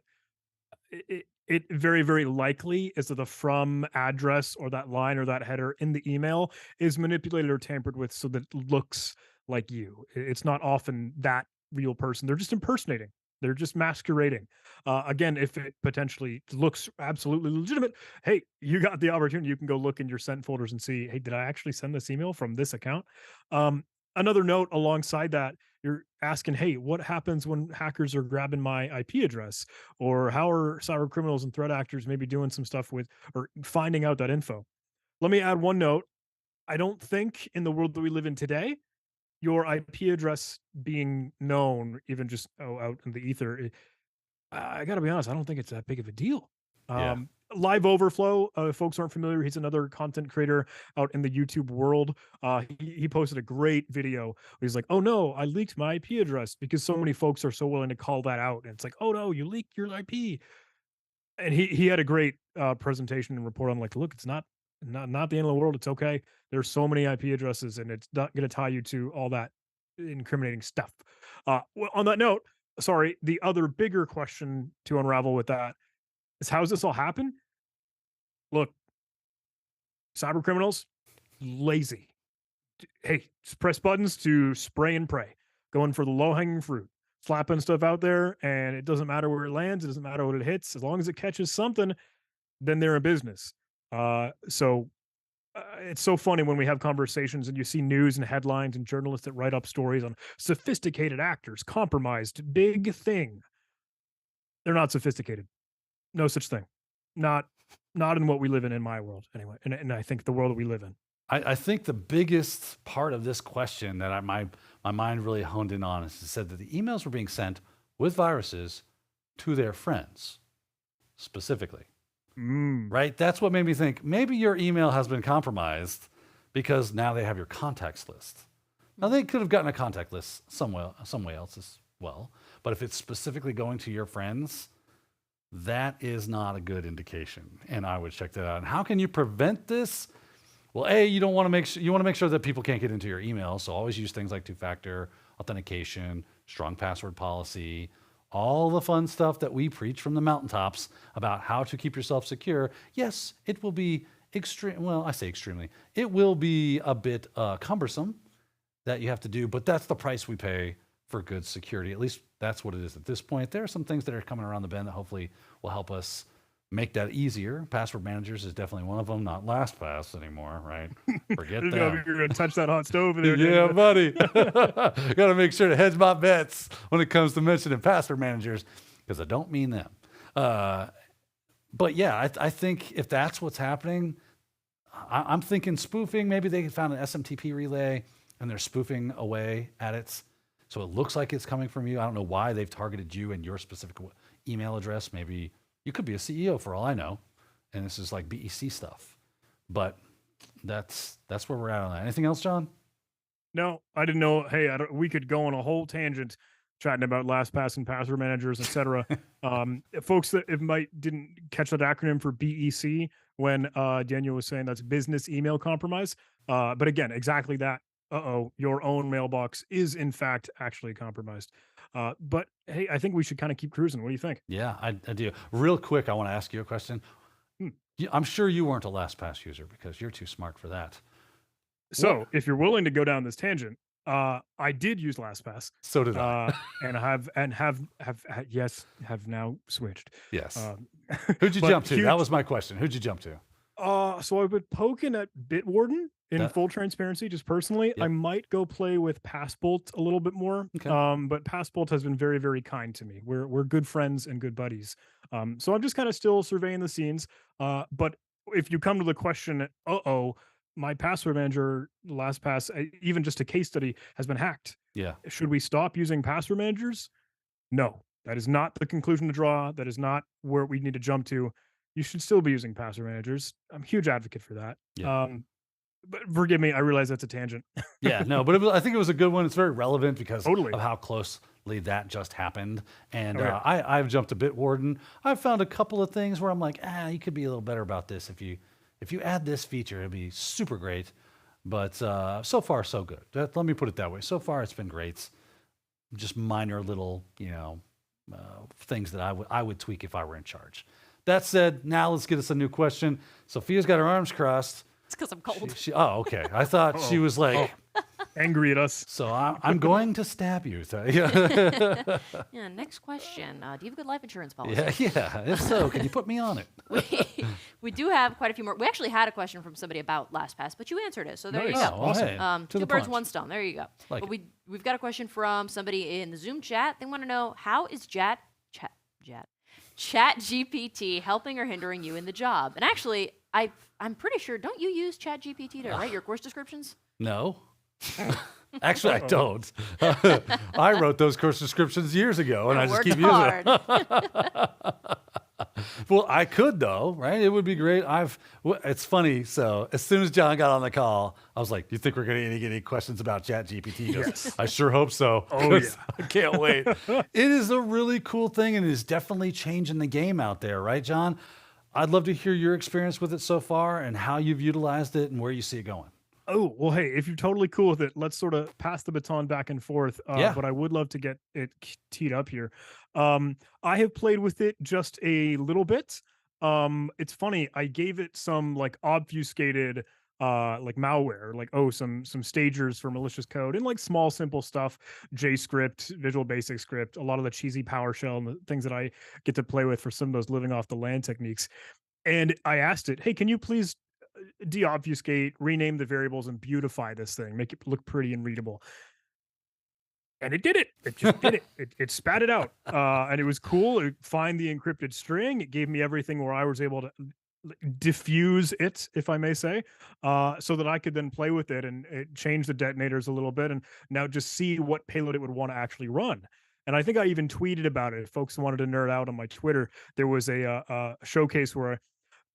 it very, very likely is that the from address or that line or that header in the email is manipulated or tampered with so that it looks like you. It's not often that real person. They're just impersonating. They're just masquerading. Again, if it potentially looks absolutely legitimate, hey, you got the opportunity. You can go look in your sent folders and see, hey, did I actually send this email from this account? Another note alongside that, you're asking, hey, what happens when hackers are grabbing my IP address? Or how are cyber criminals and threat actors maybe doing some stuff with or finding out that info? Let me add one note. I don't think in the world that we live in today, your IP address being known, even just out in the ether, I got to be honest, I don't think it's that big of a deal. Yeah. Live Overflow, if folks aren't familiar, he's another content creator out in the YouTube world. He posted a great video. He's like, "Oh no, I leaked my IP address," because so many folks are so willing to call that out. And it's like, "Oh no, you leaked your IP." And he had a great presentation and report on like, look, it's not the end of the world. It's okay. There's so many IP addresses, and it's not going to tie you to all that incriminating stuff. Well, on that note, sorry, the other bigger question to unravel with that is, how does this all happen? Look, cyber criminals, lazy. Hey, just press buttons to spray and pray, going for the low hanging fruit, slapping stuff out there, and it doesn't matter where it lands. It doesn't matter what it hits. As long as it catches something, then they're in business. It's so funny when we have conversations and you see news and headlines and journalists that write up stories on sophisticated actors compromised big thing. They're not sophisticated. No such thing. Not in what we live in my world anyway. And I think the world that we live in. I think the biggest part of this question that my mind really honed in on is it said that the emails were being sent with viruses to their friends specifically. Right? That's what made me think maybe your email has been compromised because now they have your contacts list. Now they could have gotten a contact list some way else as well, but if it's specifically going to your friends, that is not a good indication, and I would check that out. And how can you prevent this? Well, you want to make sure that people can't get into your email, so always use things like two-factor authentication, strong password policy, all the fun stuff that we preach from the mountaintops about how to keep yourself secure. Yes, it will be extremely. It will be a bit cumbersome that you have to do, but that's the price we pay for good security. At least that's what it is at this point. There are some things that are coming around the bend that hopefully will help us make that easier. Password managers is definitely one of them, not LastPass anymore, right? Forget that. You're going to touch that hot stove over there. Yeah, buddy. Got to make sure to hedge my bets when it comes to mentioning password managers, because I don't mean them. But yeah, I think if that's what's happening, I'm thinking spoofing. Maybe they found an SMTP relay and they're spoofing away at it. So it looks like it's coming from you. I don't know why they've targeted you and your specific email address. Maybe you could be a CEO for all I know, and this is like BEC stuff. But that's where we're at on that. Anything else, John? No, I didn't know. Hey, we could go on a whole tangent chatting about LastPass and password managers, etc. Folks that didn't catch that acronym for BEC when Daniel was saying that's business email compromise. But again, exactly that. Your own mailbox is in fact actually compromised. But hey, I think we should kind of keep cruising. What do you think? Yeah, I do. Real quick, I want to ask you a question. I'm sure you weren't a LastPass user because you're too smart for that. So if you're willing to go down this tangent, I did use LastPass. So did I. And have now switched. Yes. Who'd you jump to? That was my question. Who'd you jump to? So I've been poking at Bitwarden in full transparency, just personally. Yep. I might go play with Passbolt a little bit more. Okay. But Passbolt has been very, very kind to me. We're good friends and good buddies. So I'm just kind of still surveying the scenes. But if you come to the question, my password manager, LastPass, even just a case study, has been hacked. Yeah. Should we stop using password managers? No, that is not the conclusion to draw. That is not where we need to jump to. You should still be using password managers. I'm a huge advocate for that. Yeah. But forgive me, I realize that's a tangent. Yeah, no, but I think it was a good one. It's very relevant because Totally. of how closely that just happened. And yeah. I've jumped to Bitwarden. I've found a couple of things where I'm like, you could be a little better about this. If you add this feature, it'd be super great. But so far, so good. Let me put it that way. So far, it's been great. Just minor little, things that I would tweak if I were in charge. That said, now let's get us a new question. Sophia's got her arms crossed. It's because I'm cold. Okay. I thought she was like angry at us. So I'm going to stab you. Yeah. Next question. Do you have a good life insurance policy? Yeah. If so, can you put me on it? We do have quite a few more. We actually had a question from somebody about LastPass, but you answered it. So there you go. Awesome. Hey, two birds, one stone. There you go. But we've got a question from somebody in the Zoom chat. They want to know, how is ChatGPT helping or hindering you in the job. And actually, I'm pretty sure, don't you use ChatGPT to write your course descriptions? No. Actually, I don't. I wrote those course descriptions years ago, and I just keep using them. Well, I could though, right? It would be great. It's funny. So as soon as John got on the call, I was like, "Do you think we're going to get any questions about ChatGPT?" Yes. I sure hope so. Oh yeah. I can't wait. It is a really cool thing, and it is definitely changing the game out there, right, John? I'd love to hear your experience with it so far and how you've utilized it and where you see it going. Oh, well, hey, if you're totally cool with it, let's sort of pass the baton back and forth. Yeah. But I would love to get it teed up here. I have played with it just a little bit. It's funny. I gave it some like obfuscated like malware, like some stagers for malicious code and like small simple stuff, JScript, Visual Basic Script, a lot of the cheesy PowerShell and the things that I get to play with for some of those living off the land techniques. And I asked it, hey, can you please deobfuscate, rename the variables, and beautify this thing, make it look pretty and readable? And it did it. It just did it. It spat it out. And it was cool. It find the encrypted string. It gave me everything where I was able to diffuse it, if I may say, so that I could then play with it and it changed the detonators a little bit and now just see what payload it would want to actually run. And I think I even tweeted about it. If folks wanted to nerd out on my Twitter, there was a showcase where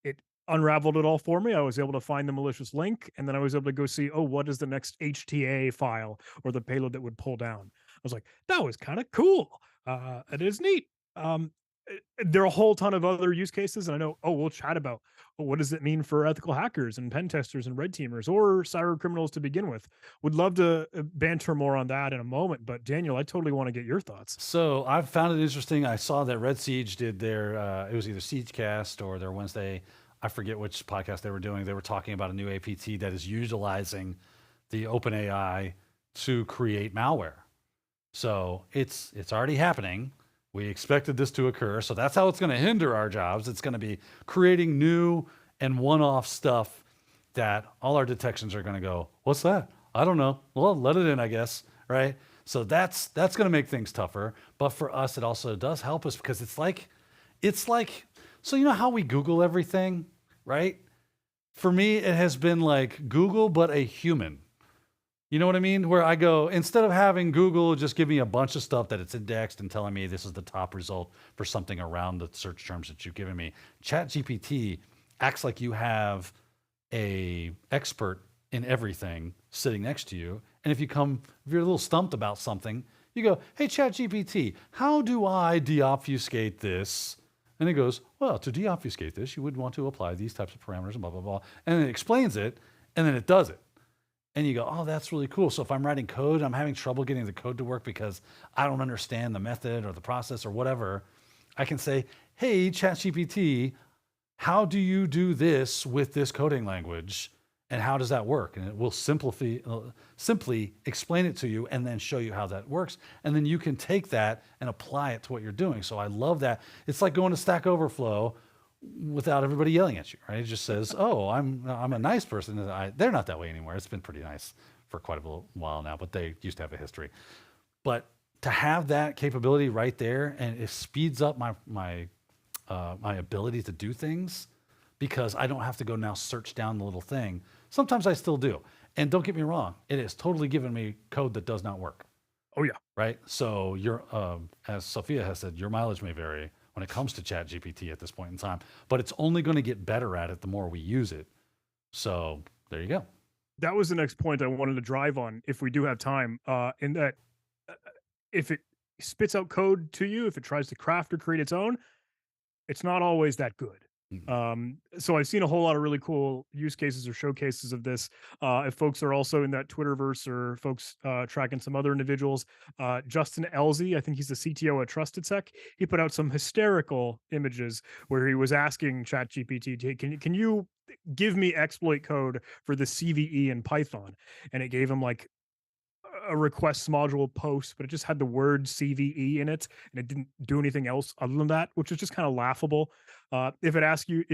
it unraveled it all for me. I was able to find the malicious link, and then I was able to go see, oh, what is the next HTA file or the payload that would pull down? I was like, that was kind of cool. It is neat. There are a whole ton of other use cases, and I know, we'll chat about what does it mean for ethical hackers and pen testers and red teamers or cyber criminals to begin with. Would love to banter more on that in a moment, but Daniel, I totally want to get your thoughts. So I've found it interesting. I saw that Red Siege did their, it was either Siegecast or their Wednesday, I forget which podcast they were doing. They were talking about a new APT that is utilizing the OpenAI to create malware. So it's already happening. We expected this to occur. So that's how it's going to hinder our jobs. It's going to be creating new and one-off stuff that all our detections are going to go, what's that? I don't know. Well, let it in, I guess. Right. So that's going to make things tougher. But for us, it also does help us because it's like, so you know how we Google everything, right? For me, it has been like Google, but a human. You know what I mean? Where I go, instead of having Google just give me a bunch of stuff that it's indexed and telling me this is the top result for something around the search terms that you've given me, ChatGPT acts like you have a expert in everything sitting next to you. And if you're a little stumped about something, you go, hey, ChatGPT, how do I deobfuscate this? And it goes, well, to deobfuscate this, you would want to apply these types of parameters and blah, blah, blah. And then it explains it, and then it does it. And you go, oh, that's really cool. So if I'm writing code, I'm having trouble getting the code to work because I don't understand the method or the process or whatever, I can say, hey, ChatGPT, how do you do this with this coding language? And how does that work? And it will simply explain it to you and then show you how that works. And then you can take that and apply it to what you're doing. So I love that. It's like going to Stack Overflow without everybody yelling at you, right? It just says, oh, I'm a nice person. They're not that way anymore. It's been pretty nice for quite a while now, but they used to have a history. But to have that capability right there, and it speeds up my ability to do things, because I don't have to go now search down the little thing. Sometimes I still do. And don't get me wrong, it has totally given me code that does not work. Oh, yeah. Right? So as Sophia has said, your mileage may vary when it comes to ChatGPT at this point in time, but it's only going to get better at it the more we use it. So there you go. That was the next point I wanted to drive on if we do have time, in that if it spits out code to you, if it tries to craft or create its own, it's not always that good. So I've seen a whole lot of really cool use cases or showcases of this. If folks are also in that Twitterverse or folks tracking some other individuals, Justin Elzy, I think he's the CTO at Trusted Sec. He put out some hysterical images where he was asking ChatGPT, can you give me exploit code for the CVE in Python? And it gave him like a requests module post, but it just had the word CVE in it, and it didn't do anything else other than that, which is just kind of laughable. If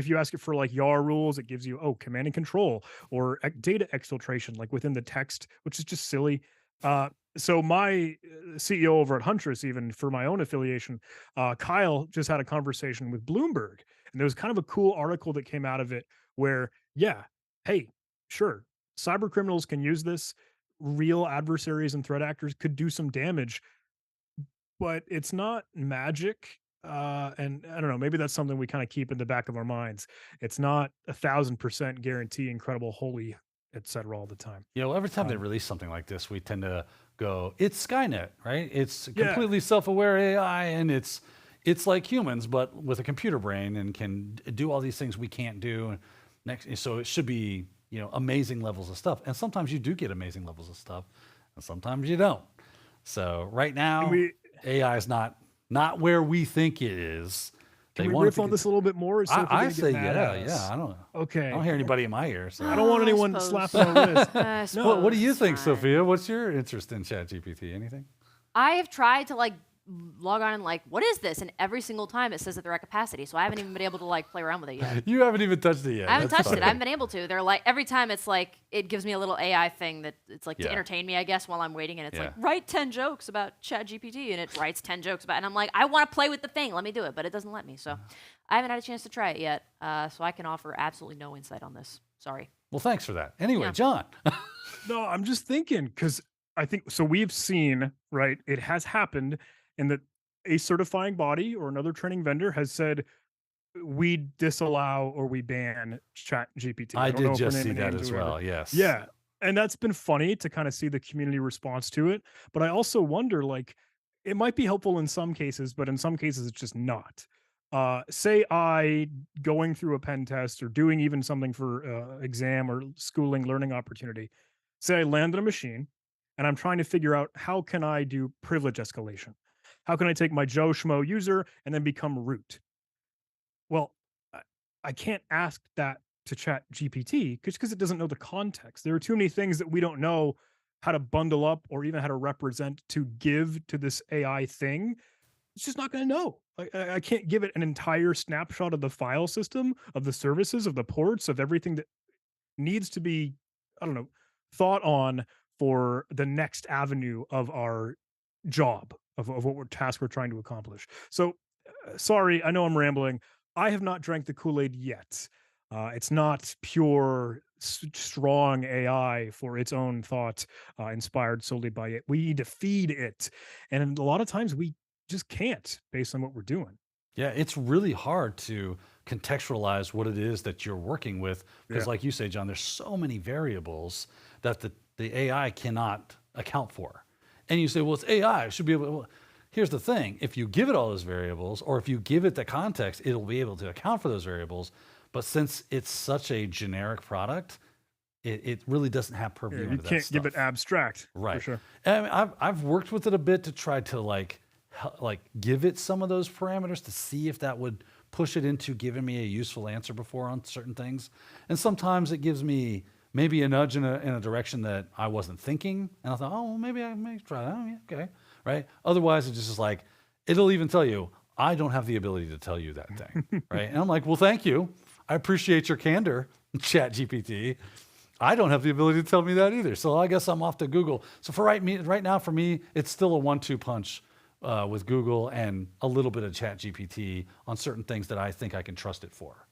you ask it for like YAR rules, it gives you command and control or data exfiltration like within the text, which is just silly. so my CEO over at Huntress, even for my own affiliation, Kyle just had a conversation with Bloomberg, and there was kind of a cool article that came out of it where, yeah, hey, sure, cyber criminals can use this. Real adversaries and threat actors could do some damage, but it's not magic. And I don't know, maybe that's something we kind of keep in the back of our minds. It's not 1,000% guarantee incredible, holy, etc. all the time. You know, every time they Um, release something like this, we tend to go, it's Skynet, right? It's yeah, completely self-aware AI, and it's like humans, but with a computer brain and can do all these things we can't do. Next, so it should be, you know, amazing levels of stuff. And sometimes you do get amazing levels of stuff, and sometimes you don't. So right can now, we AI is not where we think it is. can They we want it riff to on get. this a little bit more? So if we're I gonna get say mad yeah, at yeah. us, I don't okay. hear anybody in my ear. So I don't want I anyone suppose. slapping our wrist. I No, what do suppose you it's think, fine. Sophia? What's your interest in ChatGPT? Anything? I have tried to like log on and like, what is this? And every single time it says that they're at capacity, so I haven't even been able to like play around with it yet. You haven't even touched it yet. I haven't That's touched it. funny. I haven't been able to. They're like every time it's like it gives me a little AI thing that it's like to Yeah. entertain me, I guess, while I'm waiting, and it's like Yeah. write 10 jokes about ChatGPT, and it writes 10 jokes about, and I'm like, I want to play with the thing. Let me do it, but it doesn't let me. So I haven't had a chance to try it yet. So I can offer absolutely no insight on this. Sorry. Well, thanks for that. Anyway, Yeah. John. no, I'm just thinking because I think so. We've seen, right? It has happened in that a certifying body or another training vendor has said we disallow or we ban Chat GPT. I don't know did if we're just see naming that names as or whatever. well. Yes. Yeah. And that's been funny to kind of see the community response to it. But I also wonder, like, it might be helpful in some cases, but in some cases it's just not. Say I going through a pen test or doing even something for exam or schooling learning opportunity. Say I land on a machine and I'm trying to figure out how can I do privilege escalation? How can I take my Joe Schmo user and then become root? Well, I I can't ask that to Chat GPT because it doesn't know the context. There are too many things that we don't know how to bundle up or even how to represent to give to this AI thing. It's just not going to know. I can't give it an entire snapshot of the file system, of the services, of the ports, of everything that needs to be, I don't know, thought on for the next avenue of our job of what we're task we're trying to accomplish. So sorry, I know I'm rambling. I have not drank the Kool-Aid yet. It's not pure, strong AI for its own thought, inspired solely by it. We need to feed it, and a lot of times we just can't, based on what we're doing. Yeah, it's really hard to contextualize what it is that you're working with because, Yeah, like you say, John, there's so many variables that the AI cannot account for. And you say, well, it's AI. It should be able to. Well, here's the thing. If you give it all those variables, or if you give it the context, it'll be able to account for those variables. But since it's such a generic product, it really doesn't have yeah, purview you into that can't give it stuff. abstract for Right. sure. And I've worked with it a bit to try to like give it some of those parameters to see if that would push it into giving me a useful answer before on certain things. And sometimes it gives me maybe a nudge in a direction that I wasn't thinking. And I thought, oh, well, maybe I may try that. Oh, yeah, okay. Right. Otherwise, it just is like, it'll even tell you, I don't have the ability to tell you that thing. Right. And I'm like, well, thank you. I appreciate your candor, Chat GPT. I don't have the ability to tell me that either. So I guess I'm off to Google. So for right now, for me, it's still a 1-2 punch with Google and a little bit of Chat GPT on certain things that I think I can trust it for.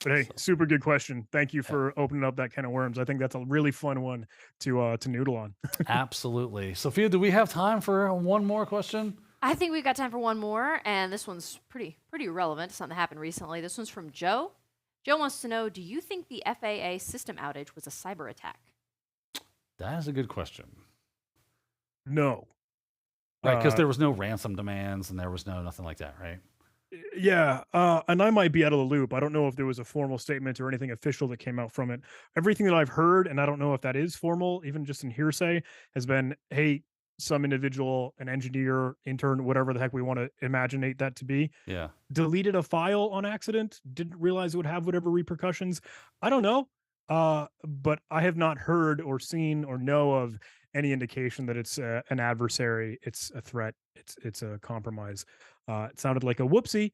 But hey, So, super good question. Thank you yeah, for opening up that can of worms. I think that's a really fun one to noodle on. absolutely. Sophia, do we have time for one more question? I think we've got time for one more, and this one's pretty relevant to something that happened recently. This one's from Joe. Joe wants to know, do you think the FAA system outage was a cyber attack? That is a good question. No. Right, because Uh, there was no ransom demands and there was nothing like that, right? Yeah, and I might be out of the loop. I don't know if there was a formal statement or anything official that came out from it. Everything that I've heard, and I don't know if that is formal, even just in hearsay, has been, hey, some individual, an engineer, intern, whatever the heck we want to imaginate that to be, Yeah. deleted a file on accident, didn't realize it would have whatever repercussions. I don't know. But I have not heard or seen or know of any indication that it's an adversary, it's a threat, it's a compromise. It sounded like a whoopsie,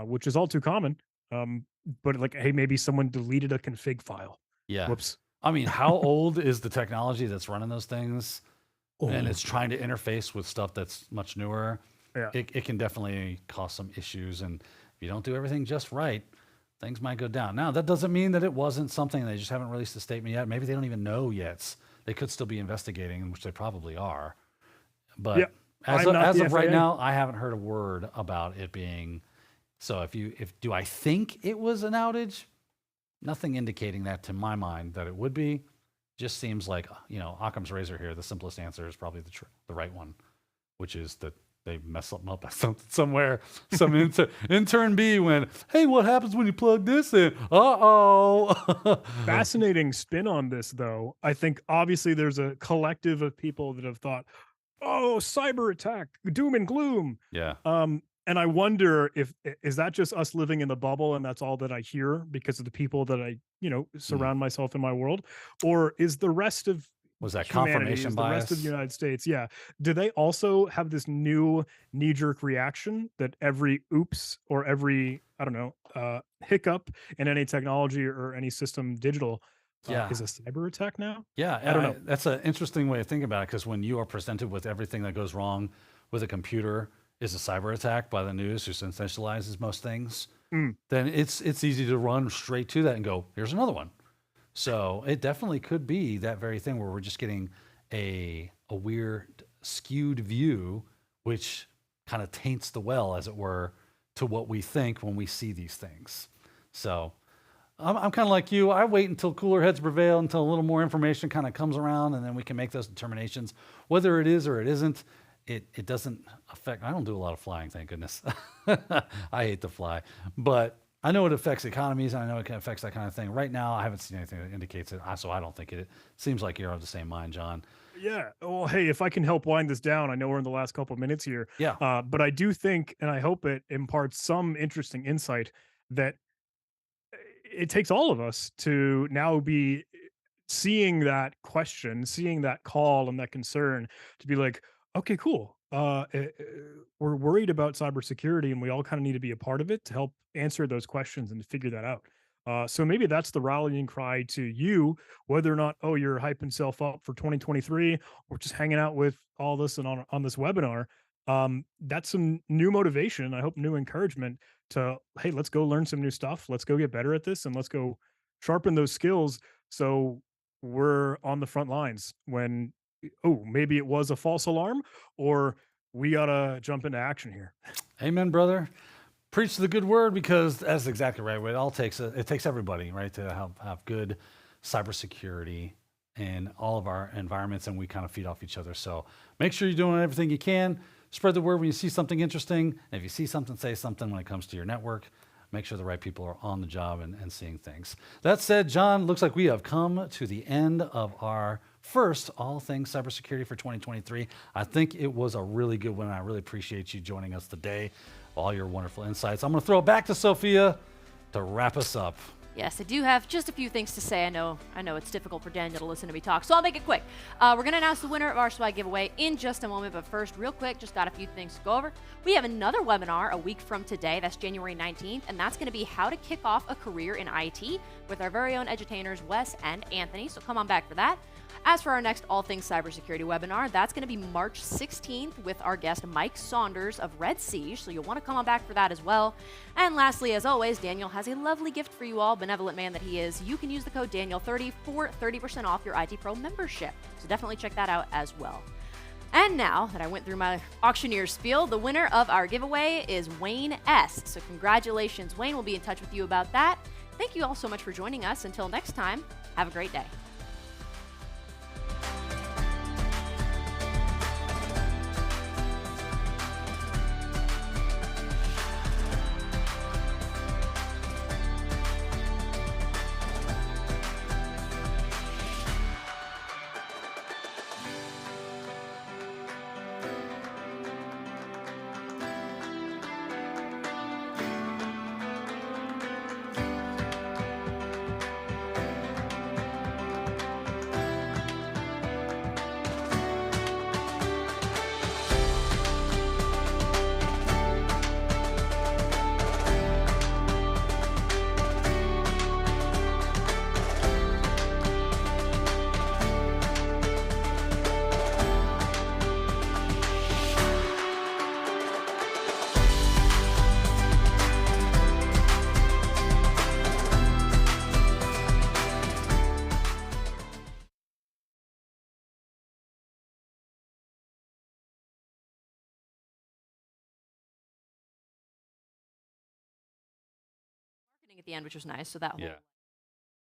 which is all too common. Um, but like, hey, maybe someone deleted a config file. Yeah. Whoops. I mean, how old is the technology that's running those things? and it's trying to interface with stuff that's much newer, Yeah. it can definitely cause some issues. And if you don't do everything just right, things might go down. Now, that doesn't mean that it wasn't something. They just haven't released a statement yet. Maybe they don't even know yet. They could still be investigating, which they probably are. But Yeah, as I'm not of the right FAA. now, I haven't heard a word about it being. So if do I think it was an outage? Nothing indicating that to my mind that it would be. Just seems like, Occam's razor here. The simplest answer is probably the right one, which is that they mess something up somewhere. Some intern B went, hey, what happens when you plug this in? Uh-oh. Fascinating spin on this, though. I think obviously there's a collective of people that have thought, oh, cyber attack, doom and gloom. Yeah. And I wonder is that just us living in the bubble and that's all that I hear because of the people that I, surround myself in my world? Or is the rest of Was that humanity, confirmation is the rest of the bias? United States, do they also have this new knee-jerk reaction that every oops or every, I don't know, hiccup in any technology or any system digital Yeah. is a cyber attack now? Yeah, I don't know. That's an interesting way of thinking about it, because when you are presented with everything that goes wrong with a computer is a cyber attack by the news, who sensationalizes most things, then it's easy to run straight to that and go, here's another one. So it definitely could be that very thing where we're just getting a weird skewed view, which kind of taints the well, as it were, to what we think when we see these things. So I'm kind of like you. I wait until cooler heads prevail, until a little more information kind of comes around, and then we can make those determinations. Whether it is or it isn't, it doesn't affect. I don't do a lot of flying, thank goodness. I hate to fly, but I know it affects economies, and I know it affects that kind of thing. Right now, I haven't seen anything that indicates it, so I don't think it. It seems like you're of the same mind, John. Yeah. Well, hey, if I can help wind this down, I know we're in the last couple of minutes here. Yeah. But I do think, and I hope it imparts some interesting insight that it takes all of us to now be seeing that question, seeing that call and that concern to be like, okay, cool. We're worried about cybersecurity and we all kind of need to be a part of it to help answer those questions and to figure that out. So maybe that's the rallying cry to you, whether or not, oh, you're hyping self up for 2023 or just hanging out with all this and on this webinar. That's some new motivation. I hope new encouragement to, hey, let's go learn some new stuff. Let's go get better at this and let's go sharpen those skills. So we're on the front lines when, oh, maybe it was a false alarm or we got to jump into action here. Amen, brother. Preach the good word, because that's exactly right. It takes everybody, right, to have good cybersecurity in all of our environments, and we kind of feed off each other. So make sure you're doing everything you can. Spread the word when you see something interesting. And if you see something, say something when it comes to your network. Make sure the right people are on the job and seeing things. That said, John, looks like we have come to the end of our first All Things Cybersecurity for 2023. I think it was a really good one. I really appreciate you joining us today, all your wonderful insights. I'm going to throw it back to Sophia to wrap us up. Yes, I do have just a few things to say. I know it's difficult for Daniel to listen to me talk, so I'll make it quick. We're going to announce the winner of our SWAG giveaway in just a moment, but first, real quick, just got a few things to go over. We have another webinar a week from today. That's January 19th, and that's going to be how to kick off a career in IT with our very own edutainers, Wes and Anthony, so come on back for that. As for our next All Things Cybersecurity webinar, that's going to be March 16th with our guest Mike Saunders of Red Siege, so you'll want to come on back for that as well. And lastly, as always, Daniel has a lovely gift for you all, benevolent man that he is. You can use the code Daniel30 for 30% off your IT Pro membership, so definitely check that out as well. And now that I went through my auctioneer spiel, the winner of our giveaway is Wayne S. So congratulations, Wayne. We'll be in touch with you about that. Thank you all so much for joining us. Until next time, have a great day. at the end, which was nice. So that whole Yeah.